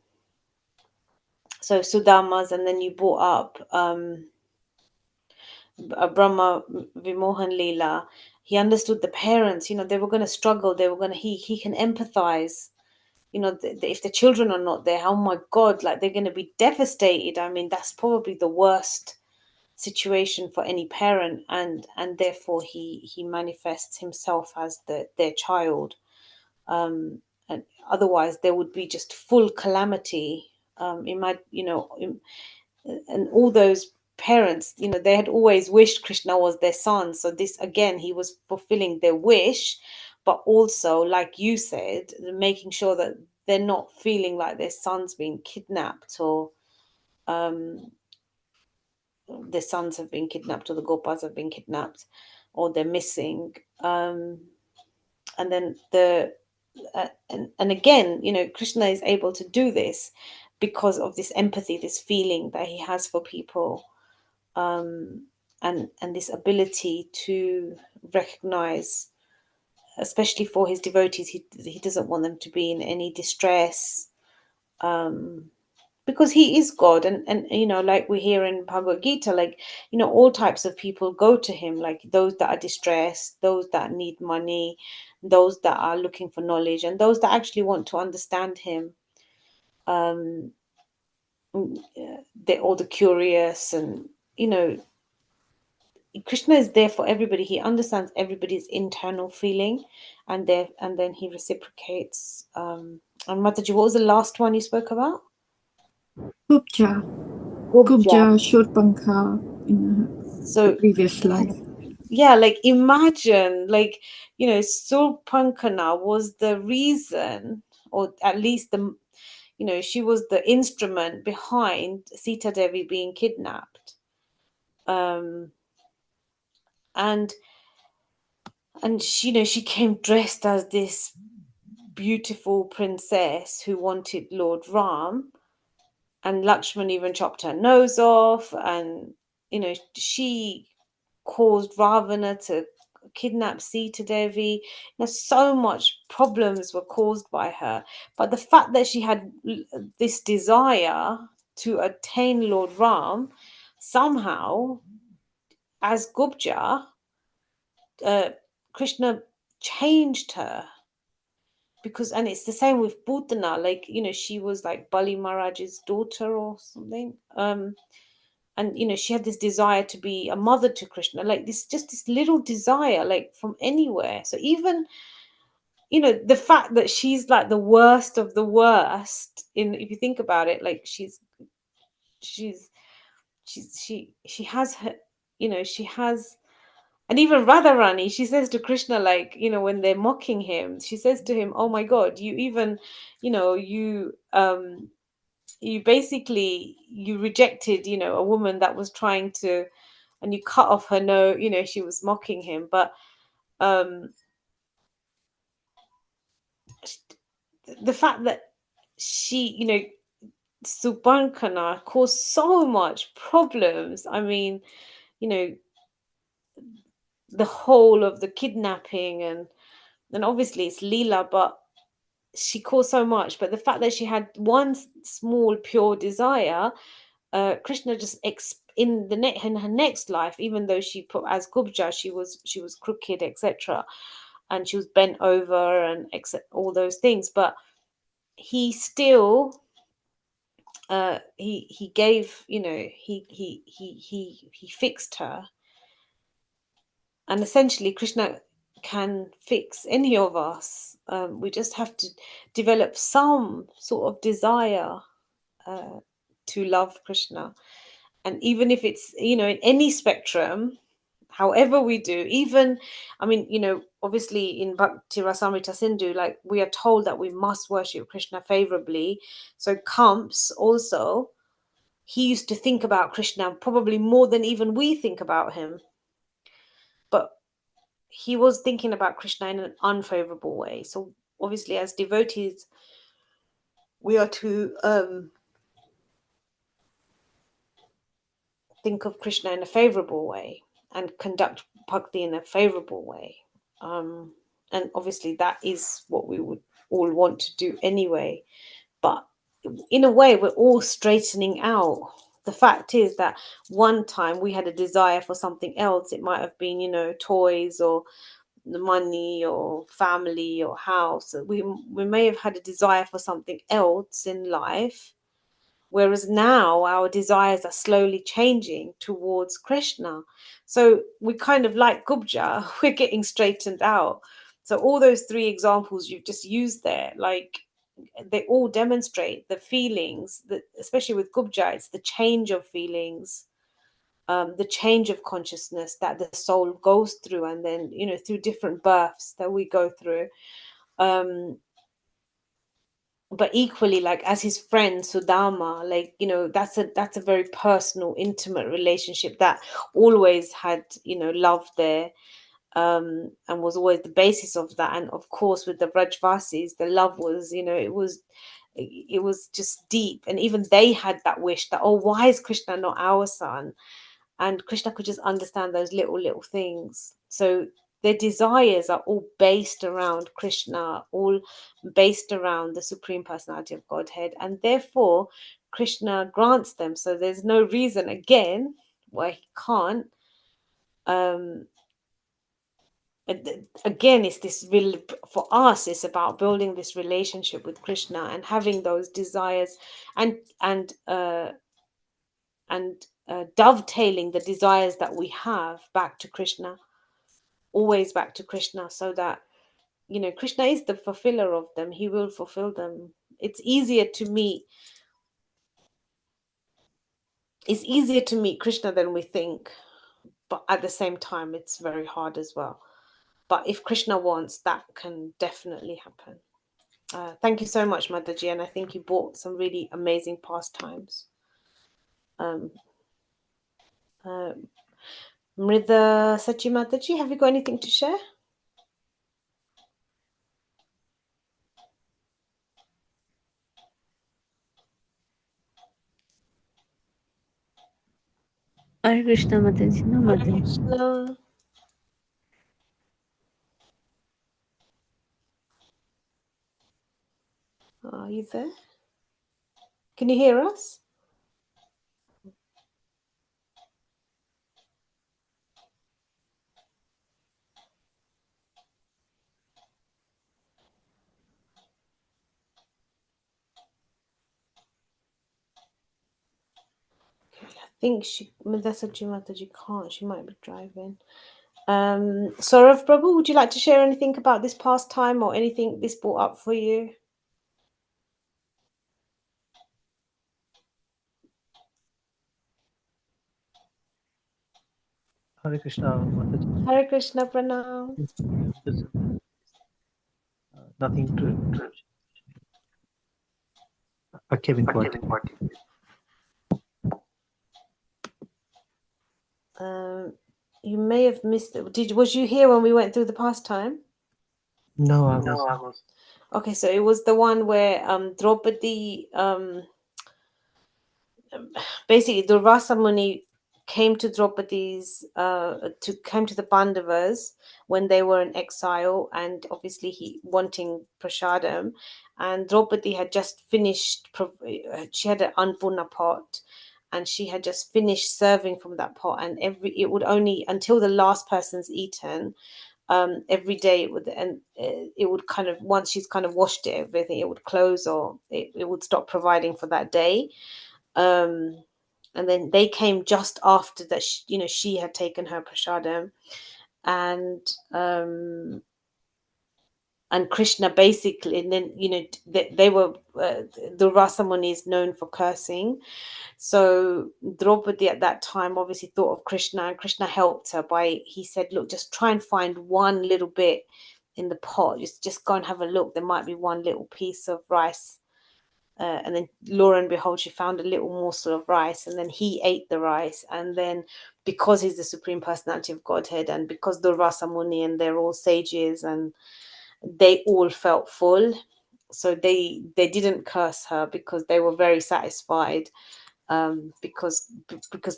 Sudama's, and then you brought up Brahma Vimohan Leela. He understood the parents, they were going to struggle. They were going to, he can empathize, if the children are not there, oh my God, like they're going to be devastated. I mean, that's probably the worst situation for any parent, and therefore he manifests himself as their child. And otherwise there would be just full calamity. And all those parents, they had always wished Krishna was their son. So this, again, he was fulfilling their wish, but also, like you said, making sure that they're not feeling like their son's being kidnapped, or their sons have been kidnapped, or the Gopas have been kidnapped, or they're missing. And then and again, Krishna is able to do this because of this empathy, this feeling that he has for people, and this ability to recognize, especially for his devotees, he doesn't want them to be in any distress, because he is God, and like we hear in Bhagavad Gita, like all types of people go to him, like those that are distressed, those that need money, those that are looking for knowledge, and those that actually want to understand him. They're all the curious, and Krishna is there for everybody. He understands everybody's internal feeling, and then he reciprocates. And Mataji, what was the last one you spoke about? Kubja Shurpankha in the previous life. Yeah, like imagine, like Surpankana was the reason, or at least she was the instrument behind Sita Devi being kidnapped. And she came dressed as this beautiful princess who wanted Lord Ram, and Lakshman even chopped her nose off, and she caused Ravana to kidnap Sita Devi. So much problems were caused by her, but the fact that she had this desire to attain Lord Ram, somehow, as Gubja, Krishna changed her. Because, and it's the same with Putana, like she was like Bali Maharaj's daughter or something, and she had this desire to be a mother to Krishna, like this little desire, like from anywhere. So even the fact that she's like the worst of the worst, if you think about it, like she has her, she has. And even Radharani, she says to Krishna, like, when they're mocking him, she says to him, oh my God, you even, you basically, you rejected, a woman that was trying to, and you cut off her nose, she was mocking him. But the fact that she, Subankana caused so much problems. I mean, the whole of the kidnapping, and obviously it's Leela, but she caused so much. But the fact that she had one small pure desire, Krishna just in her next life, even though she put as Gubja, she was crooked, etc., and she was bent over, and all those things. But he still he gave, you know, he fixed her. And essentially Krishna can fix any of us. We just have to develop some sort of desire to love Krishna. And even if it's, you know, in any spectrum, however we do, even, I mean, you know, obviously in Bhakti Rasamrita Sindhu, like we are told that we must worship Krishna favorably. So Kamsa also, he used to think about Krishna probably more than even we think about him. But he was thinking about Krishna in an unfavorable way. So obviously as devotees, we are to think of Krishna in a favorable way and conduct bhakti in a favorable way. And obviously that is what we would all want to do anyway. But in a way, we're all straightening out. The fact is that one time we had a desire for something else. It might have been, you know, toys or the money or family or house. We may have had a desire for something else in life. Whereas now our desires are slowly changing towards Krishna. So we kind of like Gubja, we're getting straightened out. So all those three examples you've just used there, like they all demonstrate the feelings that, especially with Gubja, it's the change of feelings, the change of consciousness that the soul goes through, and then, you know, through different births that we go through. But equally, like as his friend Sudama, like, you know, that's a very personal, intimate relationship that always had, you know, love there, and was always the basis of that. And of course with the Vrajvasis, the love was, you know, it was just deep, and even they had that wish that, oh, why is Krishna not our son? And Krishna could just understand those little things. So their desires are all based around Krishna, all based around the Supreme Personality of Godhead, and therefore Krishna grants them. So there's no reason again why he can't. Again, it's this real, for us it's about building this relationship with Krishna and having those desires, and dovetailing the desires that we have back to Krishna, always back to Krishna, so that, you know, Krishna is the fulfiller of them. He will fulfill them. It's easier to meet Krishna than we think, but at the same time it's very hard as well. But if Krishna wants, that can definitely happen. Thank you so much, Mataji, and I think you brought some really amazing pastimes. Mrida Sachi Mataji, have you got anything to share? Hare Krishna, Mataji. No, Hare Mataji. Krishna. Are you there? Can you hear us? I think Madasaji Mataji can't. She might be driving. Saurav Prabhu, would you like to share anything about this pastime or anything this brought up for you? Hare Krishna, Mataji. Hare Krishna Pranam. There's nothing to. Kevin Party. You may have missed it. Was you here when we went through the pastime? No, I wasn't. Okay, so it was the one where Draupadi basically Durvasa Muni came to Draupadi's came to the Pandavas when they were in exile, and obviously he wanting prasadam, and Draupadi had just finished. She had an Annapurna pot, and she had just finished serving from that pot, and it would only, until the last person's eaten, every day it would kind of, once she's kind of washed it, everything, it would close, or it would stop providing for that day. And then they came just after that, she had taken her prasadam, and Krishna basically, and then they were Durvasa Muni is known for cursing. So Draupadi at that time obviously thought of Krishna, and Krishna helped her he said, look, just try and find one little bit in the pot. Just go and have a look. There might be one little piece of rice. And then lo and behold, she found a little morsel of rice, and then he ate the rice. And then, because he's the Supreme Personality of Godhead, and because Durvasa Muni and they're all sages, and they all felt full, so they didn't curse her, because they were very satisfied, because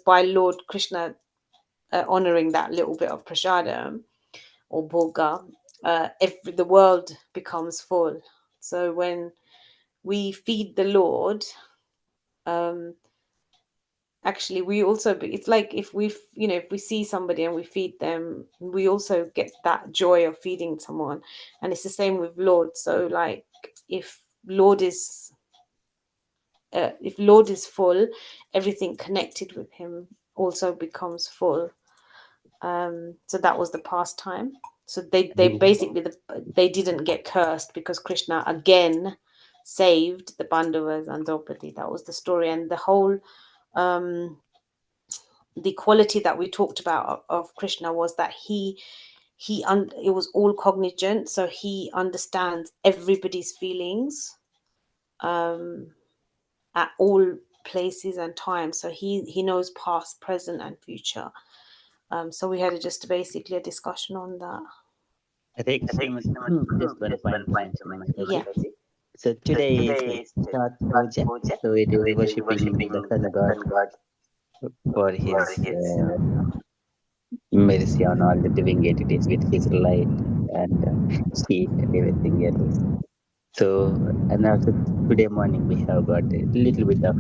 by Lord Krishna honoring that little bit of prasadam or bhoga, the world becomes full. So when we feed the Lord, actually we also, it's like if we see somebody and we feed them, we also get that joy of feeding someone. And it's the same with Lord. So like if Lord is full, everything connected with him also becomes full. So that was the pastime. So they basically, they didn't get cursed, because Krishna again saved the Pandavas and Draupadi. That was the story. And the whole the quality that we talked about of Krishna was that it was all cognizant, so he understands everybody's feelings at all places and times. So he knows past, present, and future. So we had just basically a discussion on that. Hare Krishna, just one point to mention, Yeah. Mataji. So today is Chhat Puja, so it is worshipping the sun god for his mercy on all the living entities with his light and heat and everything else. So, and also today morning we have got a little bit of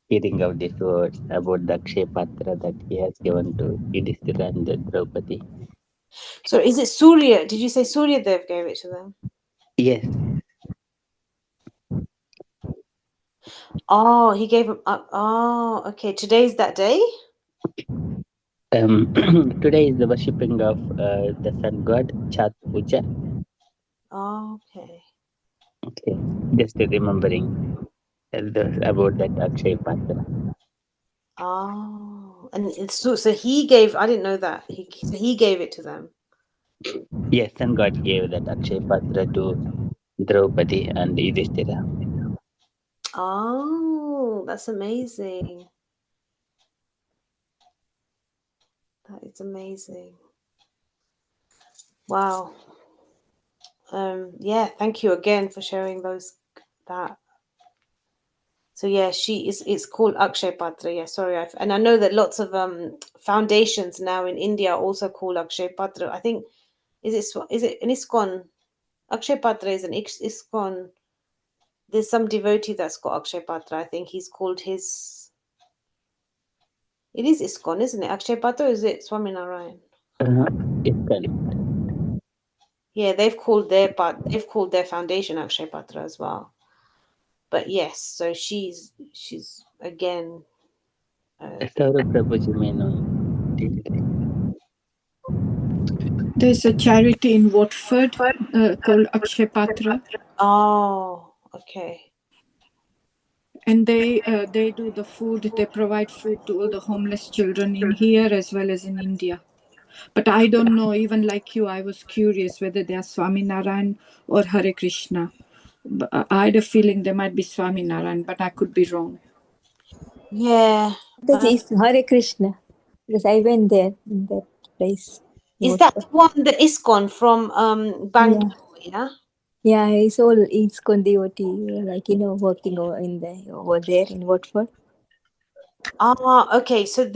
hearing of these words about the Akshay Patra that he has given to Yudhishthira and Draupadi. So is it Surya? Did you say Surya Dev gave it to them? Yes. Oh, he gave him up. Oh, okay. Today's that day? Today is the worshipping of the sun god Chhat Puja. Oh, okay. Okay, just remembering about that Akshay Patra. Oh, and so he gave. I didn't know that. He gave it to them. Yes, sun god gave that Akshay Patra to Draupadi and Yudhishthira. Oh, that's amazing. That is amazing. Wow. Yeah, thank you again for sharing that. So yeah, it's called Akshay Patra. Yeah, sorry. And I know that lots of foundations now in India also call Akshay Patra. I think, is it an ISKCON? Akshay Patra is an ISKCON. There's some devotee that's got Akshay Patra. I think he's called his. It is ISKCON, isn't it? Akshay Patra, or is it Swaminarayan? It's correct. Yeah, they've called their foundation Akshay Patra as well. But yes, so she's again. Saurav Prabhuji may know details. There's a charity in Watford called Akshay Patra. Oh, okay. And they do the food. They provide food to all the homeless children in here as well as in India. But I don't know, even like you, I was curious whether they are Swaminarayan or Hare Krishna. I had a feeling they might be Swaminarayan, but I could be wrong. Yeah. That is Hare Krishna. Because I went there in that place. Is that the one, the ISKCON from Bangalore? Yeah. Yeah, it's called devotee, like working over there in Watford. Okay. So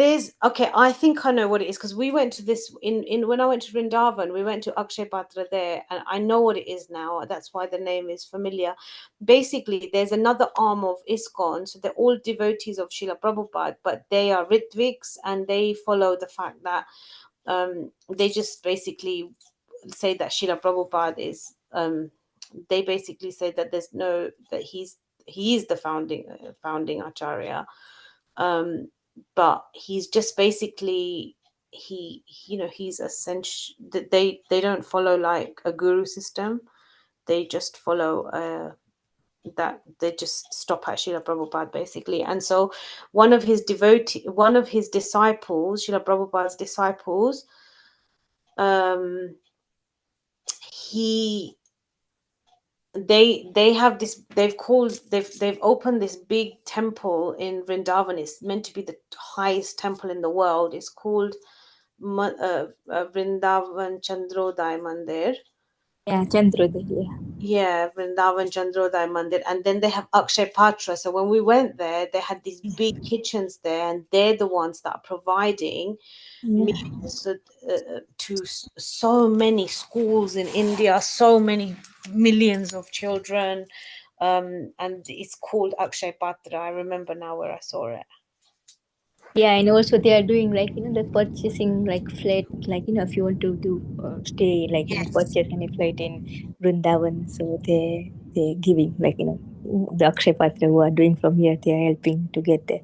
I think I know what it is, because we went to this in when I went to Vrindavan, we went to Akshay Patra there, and I know what it is now. That's why the name is familiar. Basically, there's another arm of ISKCON, so they're all devotees of Srila Prabhupada, but they are Ritviks, and they follow the fact that they just basically say that Srila Prabhupada is, they basically say that that he is the founding Acharya, but he's just basically he's essential. They don't follow like a guru system. They just follow that they just stop at Srila Prabhupada basically. And so one of his disciples, Srila Prabhupada's disciples, they have this, they've opened this big temple in Vrindavan. It's meant to be the highest temple in the world. It's called Vrindavan Chandrodaya Mandir. Yeah, Chandrodaya. Yeah, Vrindavan Chandrodaya Mandir. And then they have Akshay Patra. So when we went there, they had these big kitchens there, and they're the ones that are providing meals to so many schools in India, so many millions of children. And it's called Akshay Patra. I remember now where I saw it. Yeah, and also they are doing like the purchasing like flat, like if you want to do stay like Yes. purchase any flight in Vrindavan, so they giving like the Akshay Patra who are doing from here, they are helping to get there.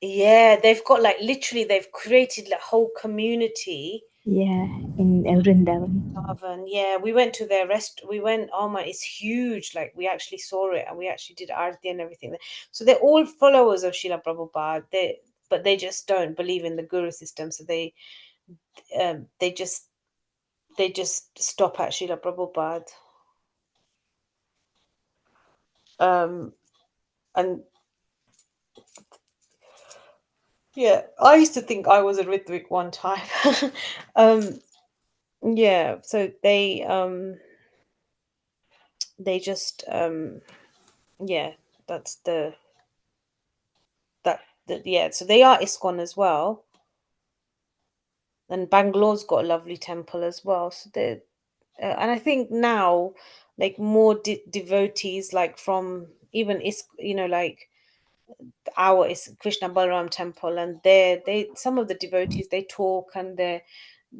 Yeah, they've got like literally they've created like whole community. Yeah, in Vrindavan. Yeah, we went to their we went, oh my, it's huge. Like we actually saw it, and we actually did arti and everything. So they're all followers of Srila Prabhupada. But they just don't believe in the guru system. So they just stop at Srila Prabhupada. And yeah, I used to think I was a Ritvik one time. Yeah, so they just yeah, that's yeah, so they are ISKCON as well. And Bangalore's got a lovely temple as well. So they and I think now like more devotees like from even like our is Krishna Balaram temple, and they some of the devotees, they talk, and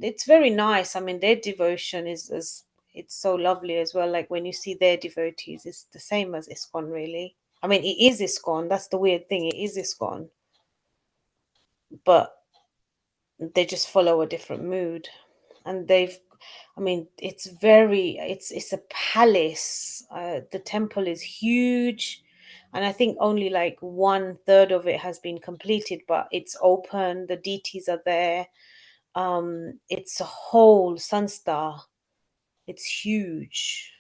it's very nice. I mean, their devotion is it's so lovely as well. Like when you see their devotees, it's the same as ISKCON really. I mean, it is ISKCON. That's the weird thing. It is ISKCON, but they just follow a different mood. And I mean, it's a palace. The temple is huge, and I think only like 1/3 of it has been completed, but it's open. The deities are there. It's a whole Sunstar. It's huge.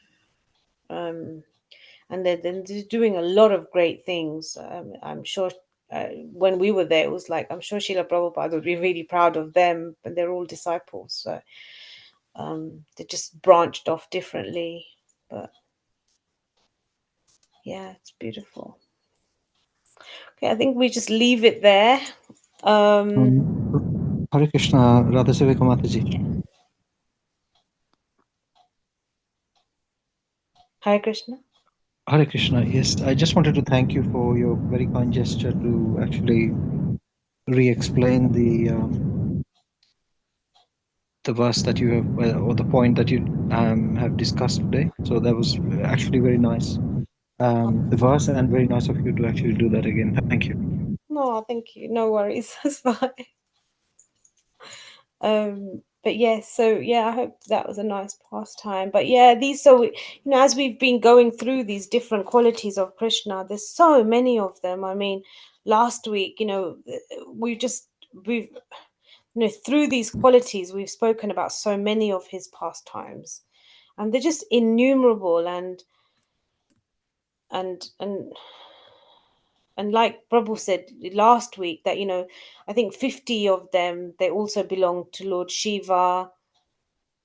And they're doing a lot of great things. I'm sure when we were there, it was like, I'm sure Srila Prabhupada would be really proud of them, and they're all disciples. So they just branched off differently. But yeah, it's beautiful. Okay, I think we just leave it there. Hare Krishna, Radha Sevika Mataji. Yeah. Hare Krishna. Hare Krishna. Yes, I just wanted to thank you for your very kind gesture to actually re-explain the verse that you have, or the point that you have discussed today. So that was actually very nice. The verse, and very nice of you to actually do that again. Thank you. No, thank you. No worries. That's fine. But yes, so yeah, I hope that was a nice pastime. But yeah, as we've been going through these different qualities of Krishna, there's so many of them. I mean, last week, we've through these qualities, we've spoken about so many of his pastimes, and they're just innumerable. And like Prabhu said last week, that I think 50 of them, they also belong to Lord Shiva.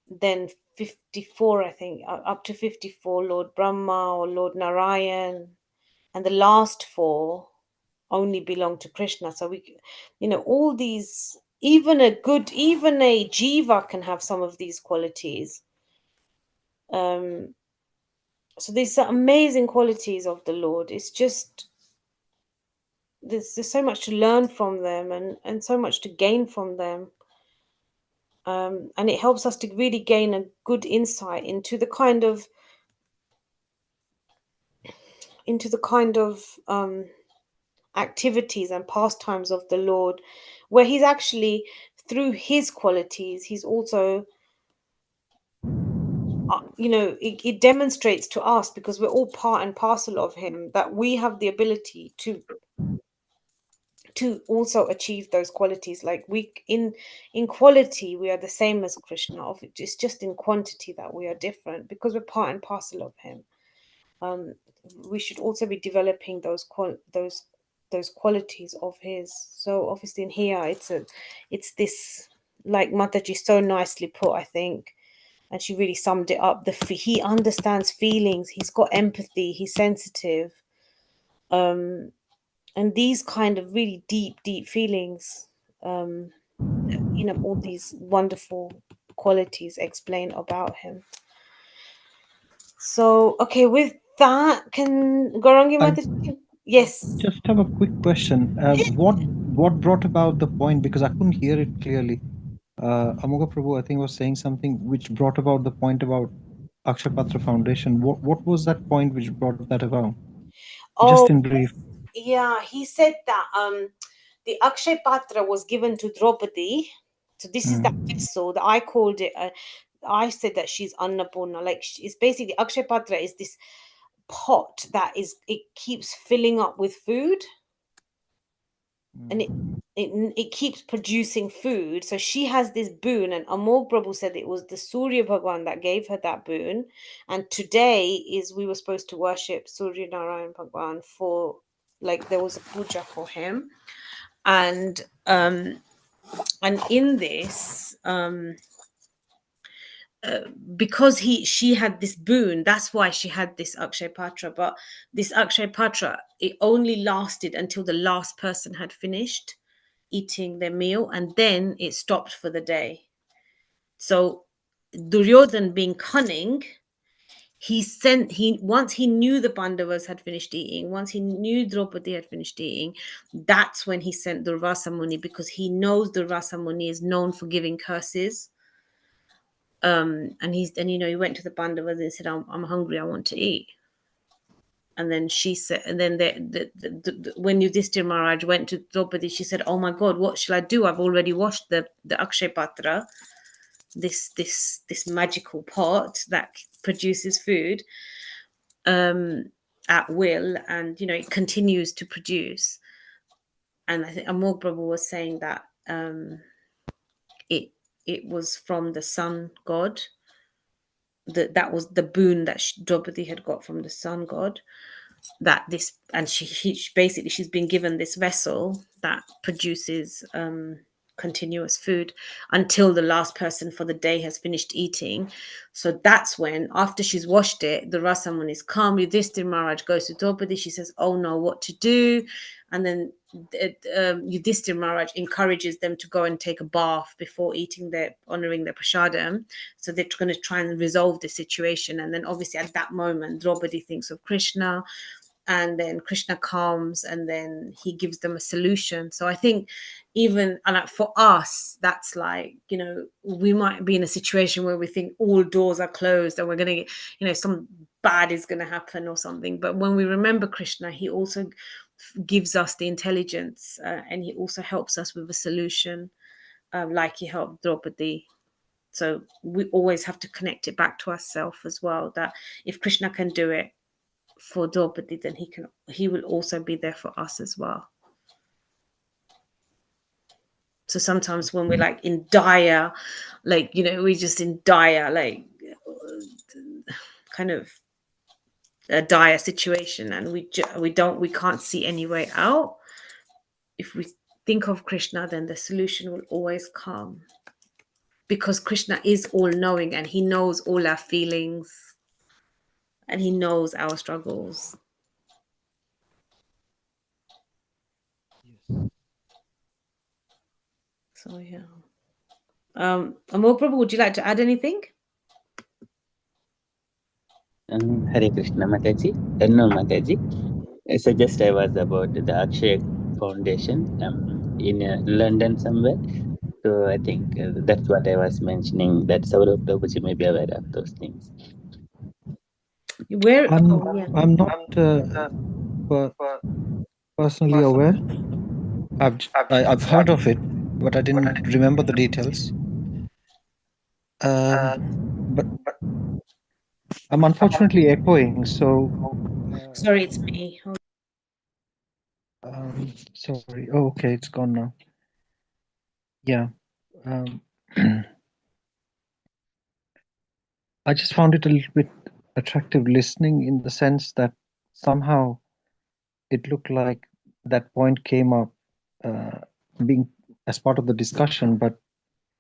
Then 54, I think, up to 54, Lord Brahma or Lord Narayan, and the last 4 only belong to Krishna. So all these, even a jiva can have some of these qualities. So these are amazing qualities of the Lord. It's just there's so much to learn from them, and so much to gain from them. And it helps us to really gain a good insight into the kind of activities and pastimes of the Lord, where he's actually, through his qualities, he's also it demonstrates to us, because we're all part and parcel of him, that we have the ability to also achieve those qualities. Like we in quality we are the same as Krishna. It's just in quantity that we are different, because we're part and parcel of him. We should also be developing those qualities of his. So obviously in here it's this, like Mataji so nicely put, I think, and she really summed it up. He understands feelings, he's got empathy, he's sensitive, and these kind of really deep feelings, all these wonderful qualities explain about him. So okay, with that, can Gorangi I Mataji? Yes. just have a quick question. What brought about the point? Because I couldn't hear it clearly. Amoga Prabhu, I think, was saying something which brought about the point about Akshapatra Foundation. What was that point which brought that about? Just Oh, in brief. yeah, he said that the Akshay Patra was given to Draupadi. So this is that vessel that I called it. I said that she's Annapurna. Like it's basically Akshay Patra is this pot that it keeps filling up with food, and it keeps producing food. So she has this boon, and Amol Prabhu said it was the Surya Bhagwan that gave her that boon. And today we were supposed to worship Surya Narayan Bhagwan for, like, there was a puja for him, and in this because she had this boon, that's why she had this Akshay Patra. But this Akshay Patra, it only lasted until the last person had finished eating their meal, and then it stopped for the day. So Duryodhan, being cunning, once he knew the Pandavas had finished eating, once he knew Draupadi had finished eating, that's when he sent Durvasa Muni, because he knows Durvasa Muni is known for giving curses. And he went to the Pandavas and said, I'm hungry, I want to eat. And then she said, and then when Yudhishthira Maharaj went to Draupadi, she said, oh my God, what shall I do? I've already washed the Akshay Patra, this magical pot that produces food at will, and it continues to produce. And I think Amol Prabhu was saying that it was from the sun god, that was the boon that Draupadi had got from the sun god, that this, and she's been given this vessel that produces continuous food until the last person for the day has finished eating. So that's when, after she's washed it, the Rasamuni is calm. Yudhishthira Maharaj goes to Draupadi. She says, oh no, what to do? And then Yudhishthira Maharaj encourages them to go and take a bath before honoring their prasadam. So they're going to try and resolve the situation. And then obviously at that moment, Draupadi thinks of Krishna, and then Krishna comes, and then he gives them a solution. So I think even like for us, that's like, we might be in a situation where we think all doors are closed and we're going to get, some bad is going to happen or something. But when we remember Krishna, he also gives us the intelligence, and he also helps us with a solution, like he helped Draupadi. So we always have to connect it back to ourselves as well, that if Krishna can do it for Draupadi, then he will also be there for us as well. So sometimes when we're like in dire, like, we're just in dire, like kind of a dire situation, and we can't see any way out. If we think of Krishna, then the solution will always come, because Krishna is all knowing, and he knows all our feelings, and he knows our struggles. So yeah. Amol Prabhu, would you like to add anything? Hare Krishna Mataji. No, Mataji. So just I was about the Akshay Foundation in London somewhere. So I think that's what I was mentioning, that Saurabh Prabhuji may be aware of those things. Where? I'm Oh, yeah. I'm not per- personally aware. I've heard of it, but I didn't remember the details. But I'm unfortunately echoing, so Sorry, it's me. Hold- sorry. Oh, okay, it's gone now. Yeah. Um, I just found it a little bit attractive listening in the sense that somehow it looked like that point came up uh, being as part of the discussion, but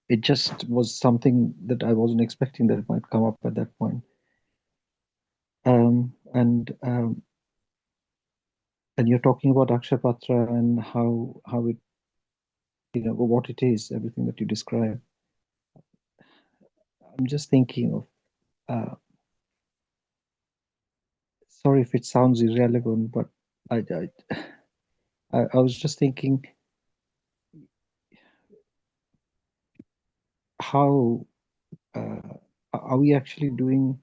it just was something that I wasn't expecting that it might come up at that point. And you're talking about Akshapatra and how it, what it is, everything that you describe. I'm just thinking of, sorry if it sounds irrelevant, but I was just thinking how are we actually doing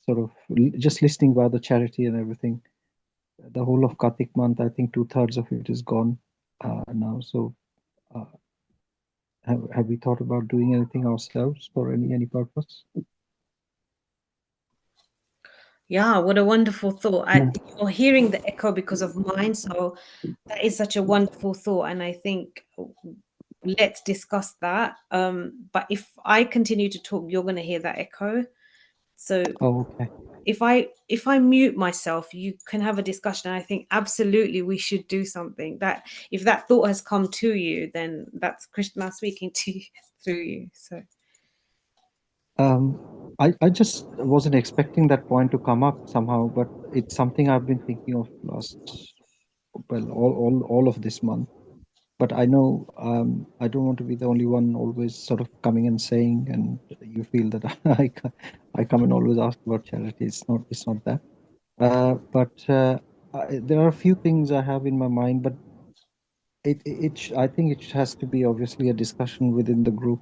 sort of just listening about the charity and everything. The whole of Kartik month, I think 2/3 of it is gone now. So uh, have we thought about doing anything ourselves for any purpose? Yeah, what a wonderful thought. You're hearing the echo because of mine. So that is such a wonderful thought. And I think let's discuss that. But if I continue to talk, you're going to hear that echo. So Oh, okay. if I mute myself, you can have a discussion. I think absolutely we should do something. That if that thought has come to you, then that's Krishna speaking to you through you. So I just wasn't expecting that point to come up somehow, but it's something I've been thinking of all of this month. But I know I don't want to be the only one always sort of coming and saying, and you feel that I come and always ask about charity. It's not that. But there are a few things I have in my mind, but I think it has to be obviously a discussion within the group.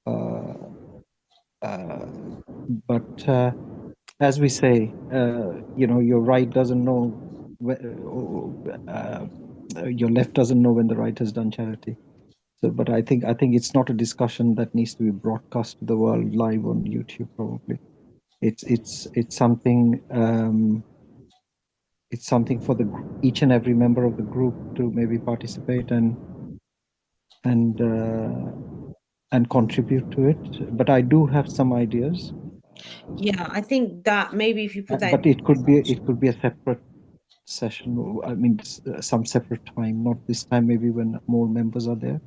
Uh, but as we say, your right doesn't know, your left doesn't know when the right has done charity. So, but I think it's not a discussion that needs to be broadcast to the world live on YouTube. Probably, it's something. It's something for each and every member of the group to maybe participate and contribute to it. But I do have some ideas. yeah, I think that maybe if you put that But it could be a separate session. I mean, some separate time, not this time. Maybe when more members are there.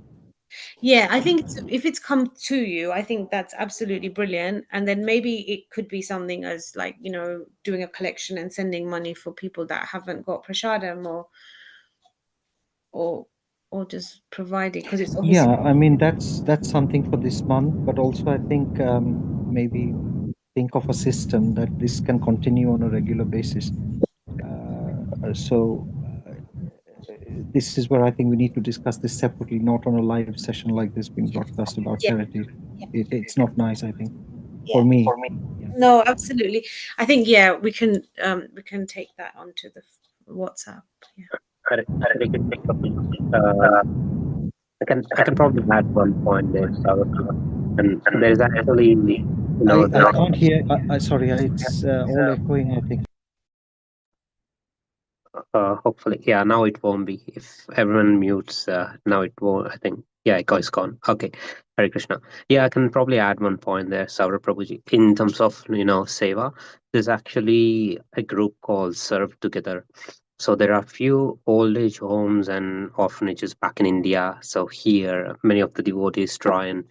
Yeah, I think if it's come to you, I think that's absolutely brilliant. And then maybe it could be something as like, doing a collection and sending money for people that haven't got prasadam or or just providing because it's obviously Yeah, I mean that's something for this month. But also, I think maybe think of a system that this can continue on a regular basis. So this is where I think we need to discuss this separately, not on a live session like this being broadcast about yeah, charity. It's not nice, I think, yeah. for me. Yeah. No, absolutely. I think we can take that onto the WhatsApp. Yeah. Hare Hare Krishna Prabhuji. I can probably add one point there, Saurabh. And there is actually, I the can't hear. Sorry, it's all echoing, I think. hopefully, yeah, now it won't be. If everyone mutes, now it won't. I think, yeah, echo is gone. Okay, Hare Krishna. Yeah, I can probably add one point there, Saurabh Prabhuji. In terms of, seva, there's actually a group called Serve Together. So there are few old age homes and orphanages back in India. So here, many of the devotees try and,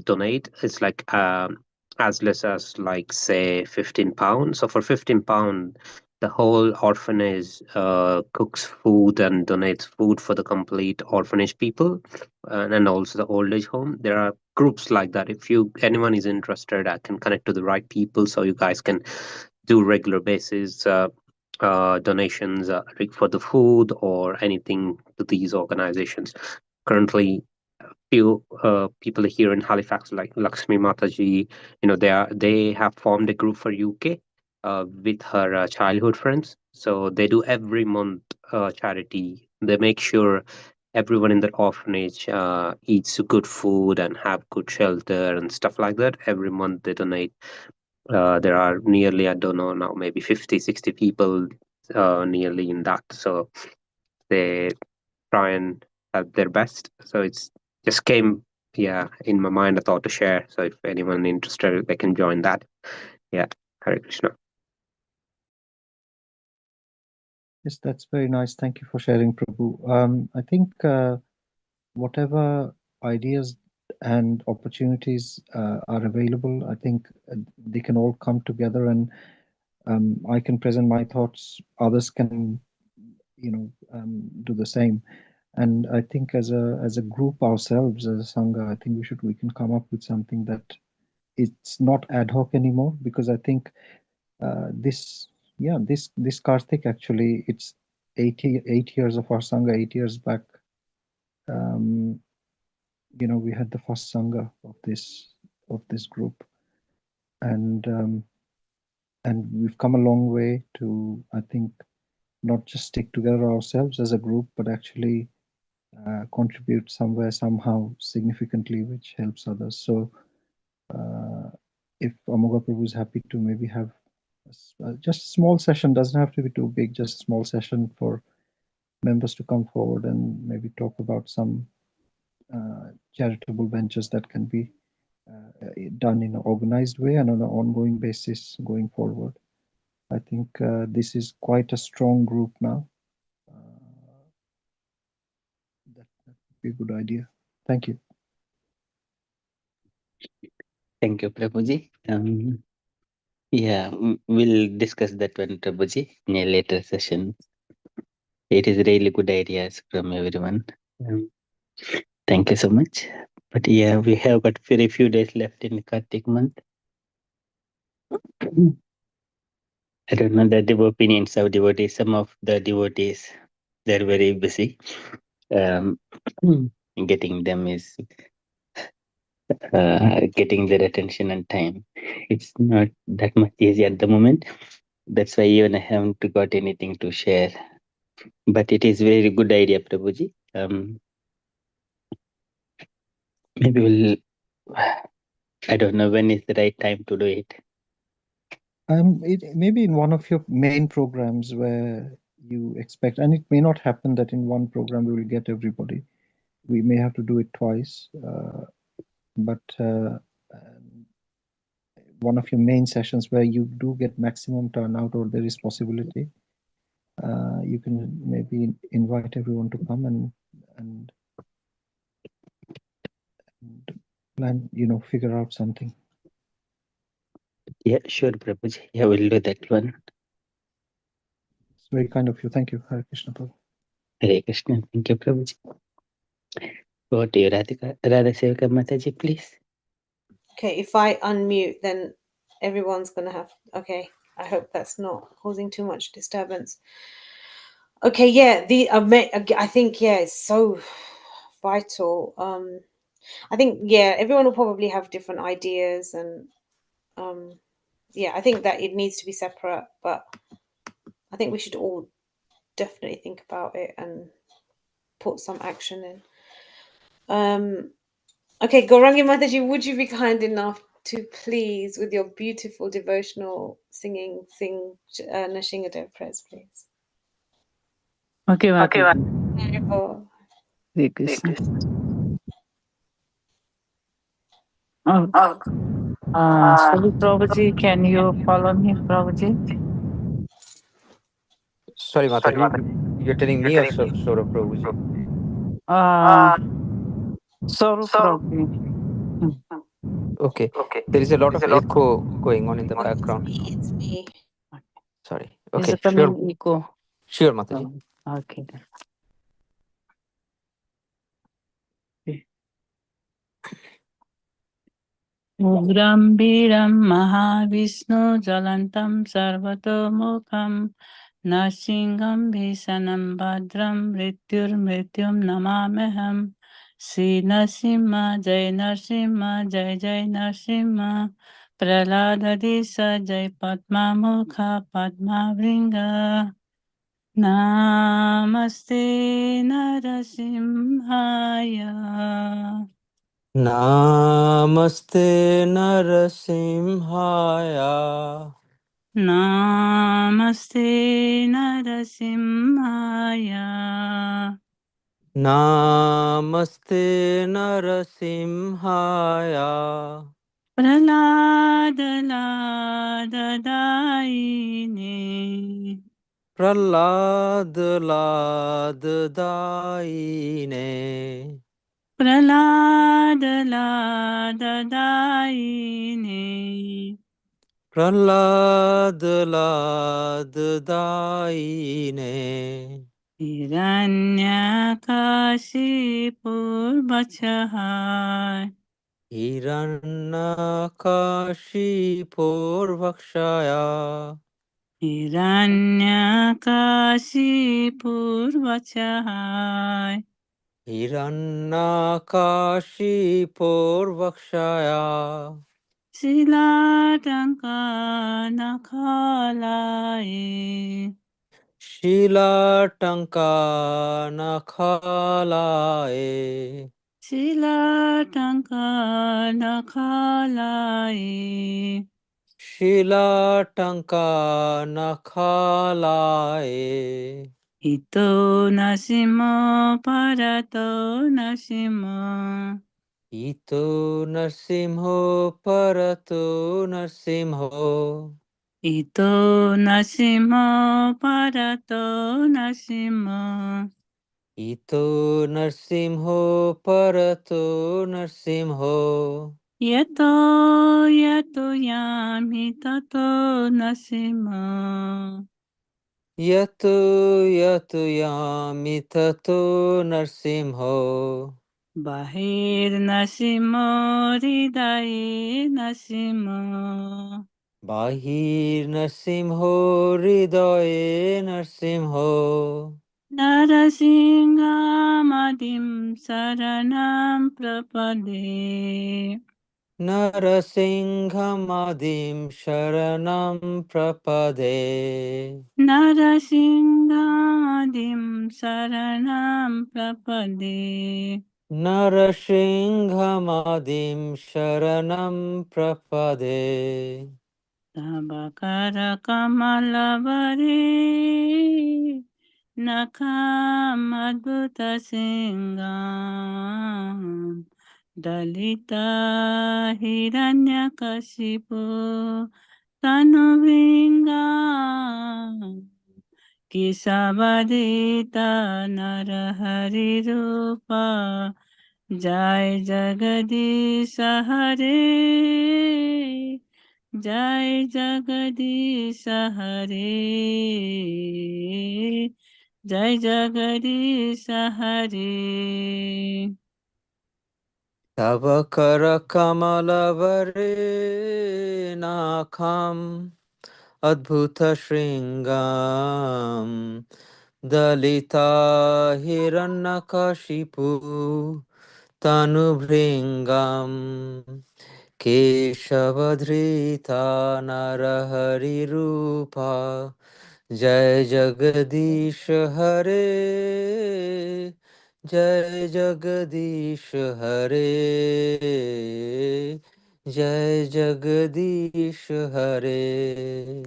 donate. It's like as less as like say £15. So for £15, the whole orphanage cooks food and donates food for the complete orphanage people, and also the old age home. There are groups like that. If anyone is interested, I can connect to the right people so you guys can do regular basis donations, like for the food or anything to these organizations. Currently, few people here in Halifax, like Lakshmi Mataji. They have formed a group for UK with her childhood friends. So they do every month charity. They make sure everyone in the orphanage eats good food and have good shelter and stuff like that. Every month they donate. There are nearly, I don't know now, maybe 50, 60 people nearly in that. So they try and help their best. So it's just came, in my mind. I thought to share. So if anyone interested, they can join that. Yeah, Hare Krishna. Yes, that's very nice. Thank you for sharing, Prabhu. I think whatever ideas and opportunities are available, I think they can all come together, and I can present my thoughts. Others can, do the same. And I think as a group ourselves, as a sangha, I think we can come up with something that it's not ad hoc anymore, because I think this Karthik, actually, it's 8 years of our sangha. 8 years back, um, we had the first sangha of this group, and we've come a long way to, I think, not just stick together ourselves as a group, but actually contribute somewhere, somehow, significantly, which helps others. So if Amoga Prabhu is happy to maybe have just a small session, doesn't have to be too big, just a small session for members to come forward and maybe talk about some charitable ventures that can be done in an organized way and on an ongoing basis going forward. I think this is quite a strong group now. That would be a good idea. Thank you. Thank you, Prabhuji. We'll discuss that one, Prabhuji, in a later session. It is really good ideas from everyone. Thank you so much. But we have got very few days left in the Kartik month. I don't know the opinions of devotees. Some of the devotees, they're very busy. Getting them is getting their attention and time. It's not that much easy at the moment. That's why even I haven't got anything to share. But it is very good idea, Prabhuji. Maybe we'll. I don't know when is the right time to do it. It maybe in one of your main programs where you expect, and it may not happen that in one program we will get everybody. We may have to do it twice, but one of your main sessions where you do get maximum turnout, or there is possibility, you can maybe invite everyone to come and plan, figure out something. Yeah, sure, Prabhuji. Yeah, we'll do that one. It's very kind of you. Thank you, Hare Krishna Prabhu. Hare Krishna. Thank you, Prabhuji. Over to you, Radha Sevaka Mataji, please. Okay, if I unmute, then everyone's going to have... Okay, I hope that's not causing too much disturbance. Okay, yeah, I think, it's so vital. I think, everyone will probably have different ideas, and I think that it needs to be separate, but I think we should all definitely think about it and put some action in. Okay, Gaurangi Mataji, would you be kind enough to please, with your beautiful devotional singing, sing Nashingadev prayers, please? Okay, Mataji. Oh. Hare Krishna. Oh, sorry, Prabhuji, can you follow me, Prabhuji? Sorry, Mataji, you're telling me or Saurabh Prabhuji? Saurabh Prabhuji. Okay. There is a lot of echo going on in the background. It's me. Sorry. Is Okay, it coming echo? Sure, Mataji. Okay. Ugram Biram Mahavishnu Jalantam Sarvatomukham Nasingam Bhisanam Bhadram Mrityur Mrityum Namameham Sri Narasimha, Jai Narasimha, Jai Jai Narasimha, Praladadisa, Jai Padma Mukha, Padma Vringa. Namaste Narasimhaya. Namaste Narasimhaya. Namaste Narasimhaya. Namaste Narasimhaya. Praladadadaine. Prahlad Ladadaine. Praladadadaine. Prahlad Ladadaine. Hiranyakashipurvachahai. Hiranyakashipurvakshaya. Hiranyakashipurvachahai. Hiranyakashipurvakshaya. Shilatankanakhalai. Shilatankanakalae. Shilatankanakhalai. Shilatankanakalae. Ito nasimo parato nasimo. Ito Narsimho Parato Narsimho. Ito nasimo parato nasimo. Ito Narsimho Parato Narsimho. Yato yato yami tato nasimo. Yato Yato Yami Tato Narsimho. Bahir nasimo hridai nasimo. Bahir Narsimho Hridaye Narsimho. Narasingamadim saranam prapade. Narasinghamadim Sharanam Prapade. Narasingamadim saranam prapade. Narasinghamadim Sharanam Prapade. Tabakara kamalavare. Nakamadhuta singam. Dalita Hiranyakashipu Tanuvringa Kisabadita Narahari Rupa Jai Jagadisha Hare Jai Jagadisha Hare Jai Jagadisha Hare. Tavakara Kamalavare Nakam Adbhuta Shringam Dalita Hiranyakashipu Tanubhringam Keshavadhrita Narahari Rupa Jai Jagadish Hare Jai Jagadish Hare Jai Jagadish Hare.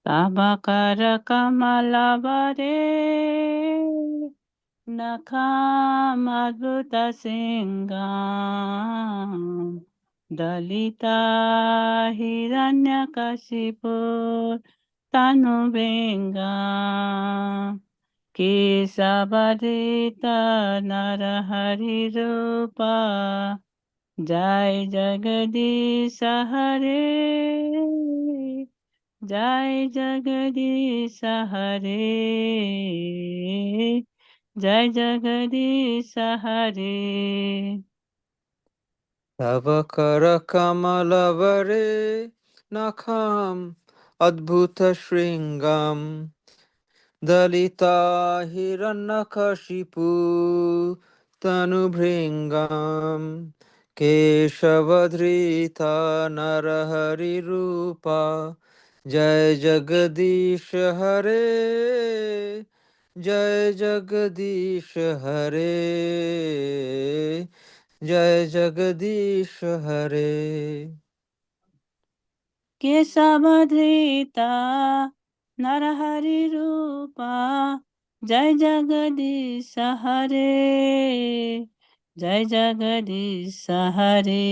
Tabakara kamalavare Nakamadhuta singam Dalita Hiranyakashipu Tanubengam Kesabadita Narahari Rupa Jai Jagadish Hare Jai Jagadish Hare Jai Jagadish Hare. Tavakara Kamalavare Nakam Adbhuta Shringam Dalita Hiranyakashipu तनुभृङ्गां केशवधृता नरहरिरूपा जय जगदीश हरे जय जगदीश हरे जय जगदीश हरे केशवधृता नरहरिरूपा जय जगदीश हरे जय जगदीश हरे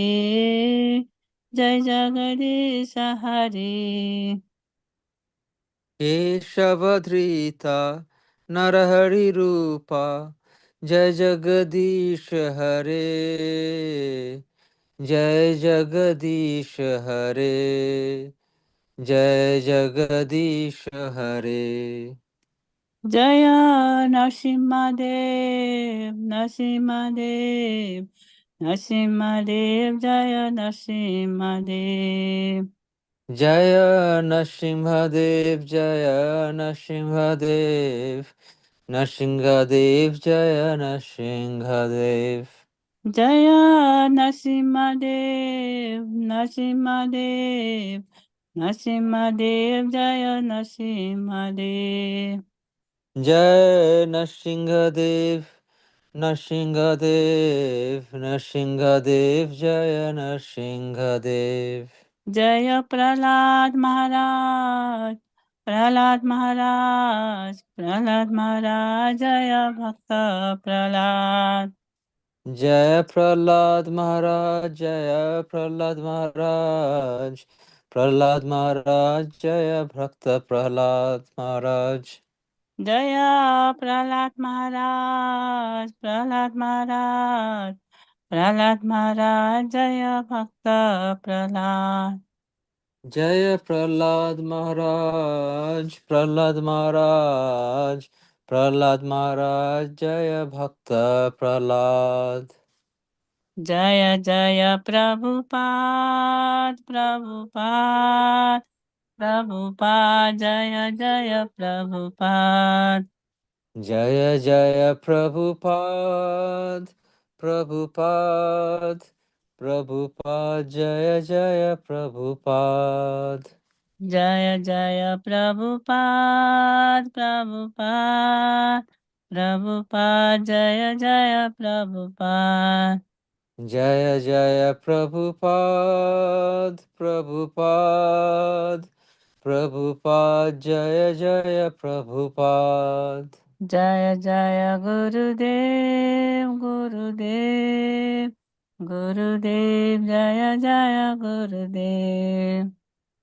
जय जगदीश हरे केशवधृता नरहरिरूपा जय जगदीश हरे जय जगदीश हरे जय जगदीश हरे जय नरसिंहदेव नरसिंहदेव नरसिंहदेव जय नरसिंहदेव जय नरसिंहदेव जय नरसिंहदेव नरसिंहदेव जय नरसिंहदेव जय नरसिंहदेव नरसिंहदेव नरसिंहदेव जय नरसिंहदेव जय नरसिंहदेव नरसिंहदेव नरसिंहदेव जय नरसिंहदेव जय प्रहलाद महाराज प्रहलाद महाराज प्रहलाद महाराज जय भक्त प्रहलाद जय प्रहलाद महाराज जय प्रहलाद महाराज प्रहलाद महाराज जय भक्त प्रहलाद महाराज जय प्रहलाद महाराज प्रहलाद महाराज प्रहलाद महाराज जय भक्त प्रहलाद जय प्रहलाद महाराज प्रहलाद महाराज प्रहलाद महाराज जय भक्त प्रहलाद जय जय प्रभुपाद प्रभुपाद प्रभुपाद जय जय प्रभुपाद जय जय प्रभुपाद प्रभुपाद प्रभुपाद जय जय प्रभुपाद जय जय प्रभुपाद प्रभुपाद प्रभुपाद जय जय प्रभुपाद जय जय प्रभुपाद प्रभुपाद प्रभुपाद जय जय प्रभुपाद जय जय गुरुदेव गुरुदेव गुरुदेव जय जय गुरुदेव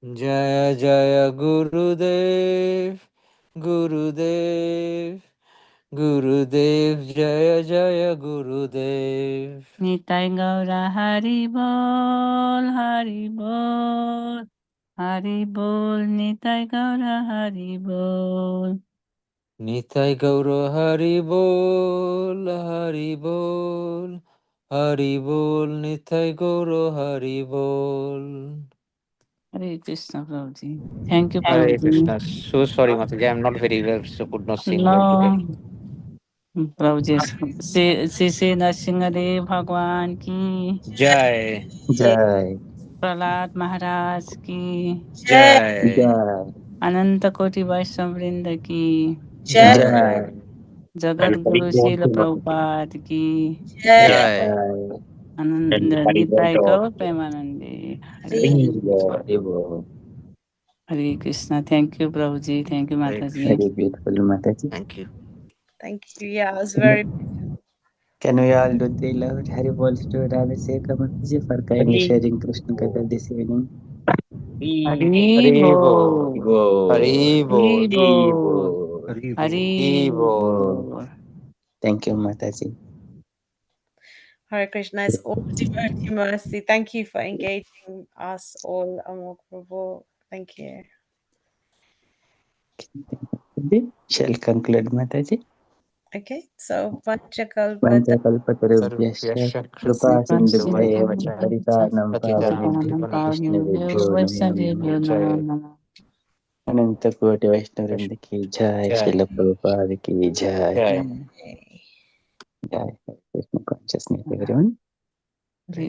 जय जय गुरुदेव गुरुदेव गुरुदेव जय जय गुरुदेव निताई गौरा हरि बोल हरि बोल हरि बोल निताई गौरा हरि बोल निताय गौर हरि बोल हरि बोल हरि बोल निताय गौर हरि बोल Hare Krishna Prabhuji. Thank you Hare Prabhuji. Krishna. So sorry, Mataji, I'm not very well, so could not sing well today. No Prabhuji. Shri Narasimhadeva भगवान की Jai, जय प्रहलाद महाराज की Jai, जय अनंत कोटि वैष्णव वृंद की Jai, जय जगत गुरु श्रील प्रभुपाद की Jai. जय आनंद निताय गौर प्रेमानंदे हरे कृष्ण हरि बोल हरे कृष्णा थैंक यू प्रभु जी थैंक यू Hare माता जी Krishna. very beautiful Mataji. Thank you. Thank you. Yeah, it was very. Can we all do three loud Hari Bols to Radhaseka Mataji for kindly Hare sharing Krishna Katha this evening? Hari Hare Bol. बोल Bo, Hare Hari Bol. बोल Bo, Hari Bol. Hari Hare Bol. Bo. बोल Thank you, Mataji. Hare Krishna, it's all devotee mercy. Thank you for engaging us all, Amok Prabhu. Thank you. Shall conclude, Mataji. Okay, so Panchakalpata. Vanchakalpatarubhyascha Sarvasya कृपा Sindhu सिन्धुभ्येव च Vaishnavi पतितानां पावनेभ्यो पतितानं पावनेभ्यो वैष्णवेभ्यो नमो वैष्णवेभ्यो नमः नमो Jai. नमः अनंत कोटि वैष्णव वृंद की जय Jai. श्रील प्रभुपाद की जय Jai. Jai Krishna consciousness, everyone. We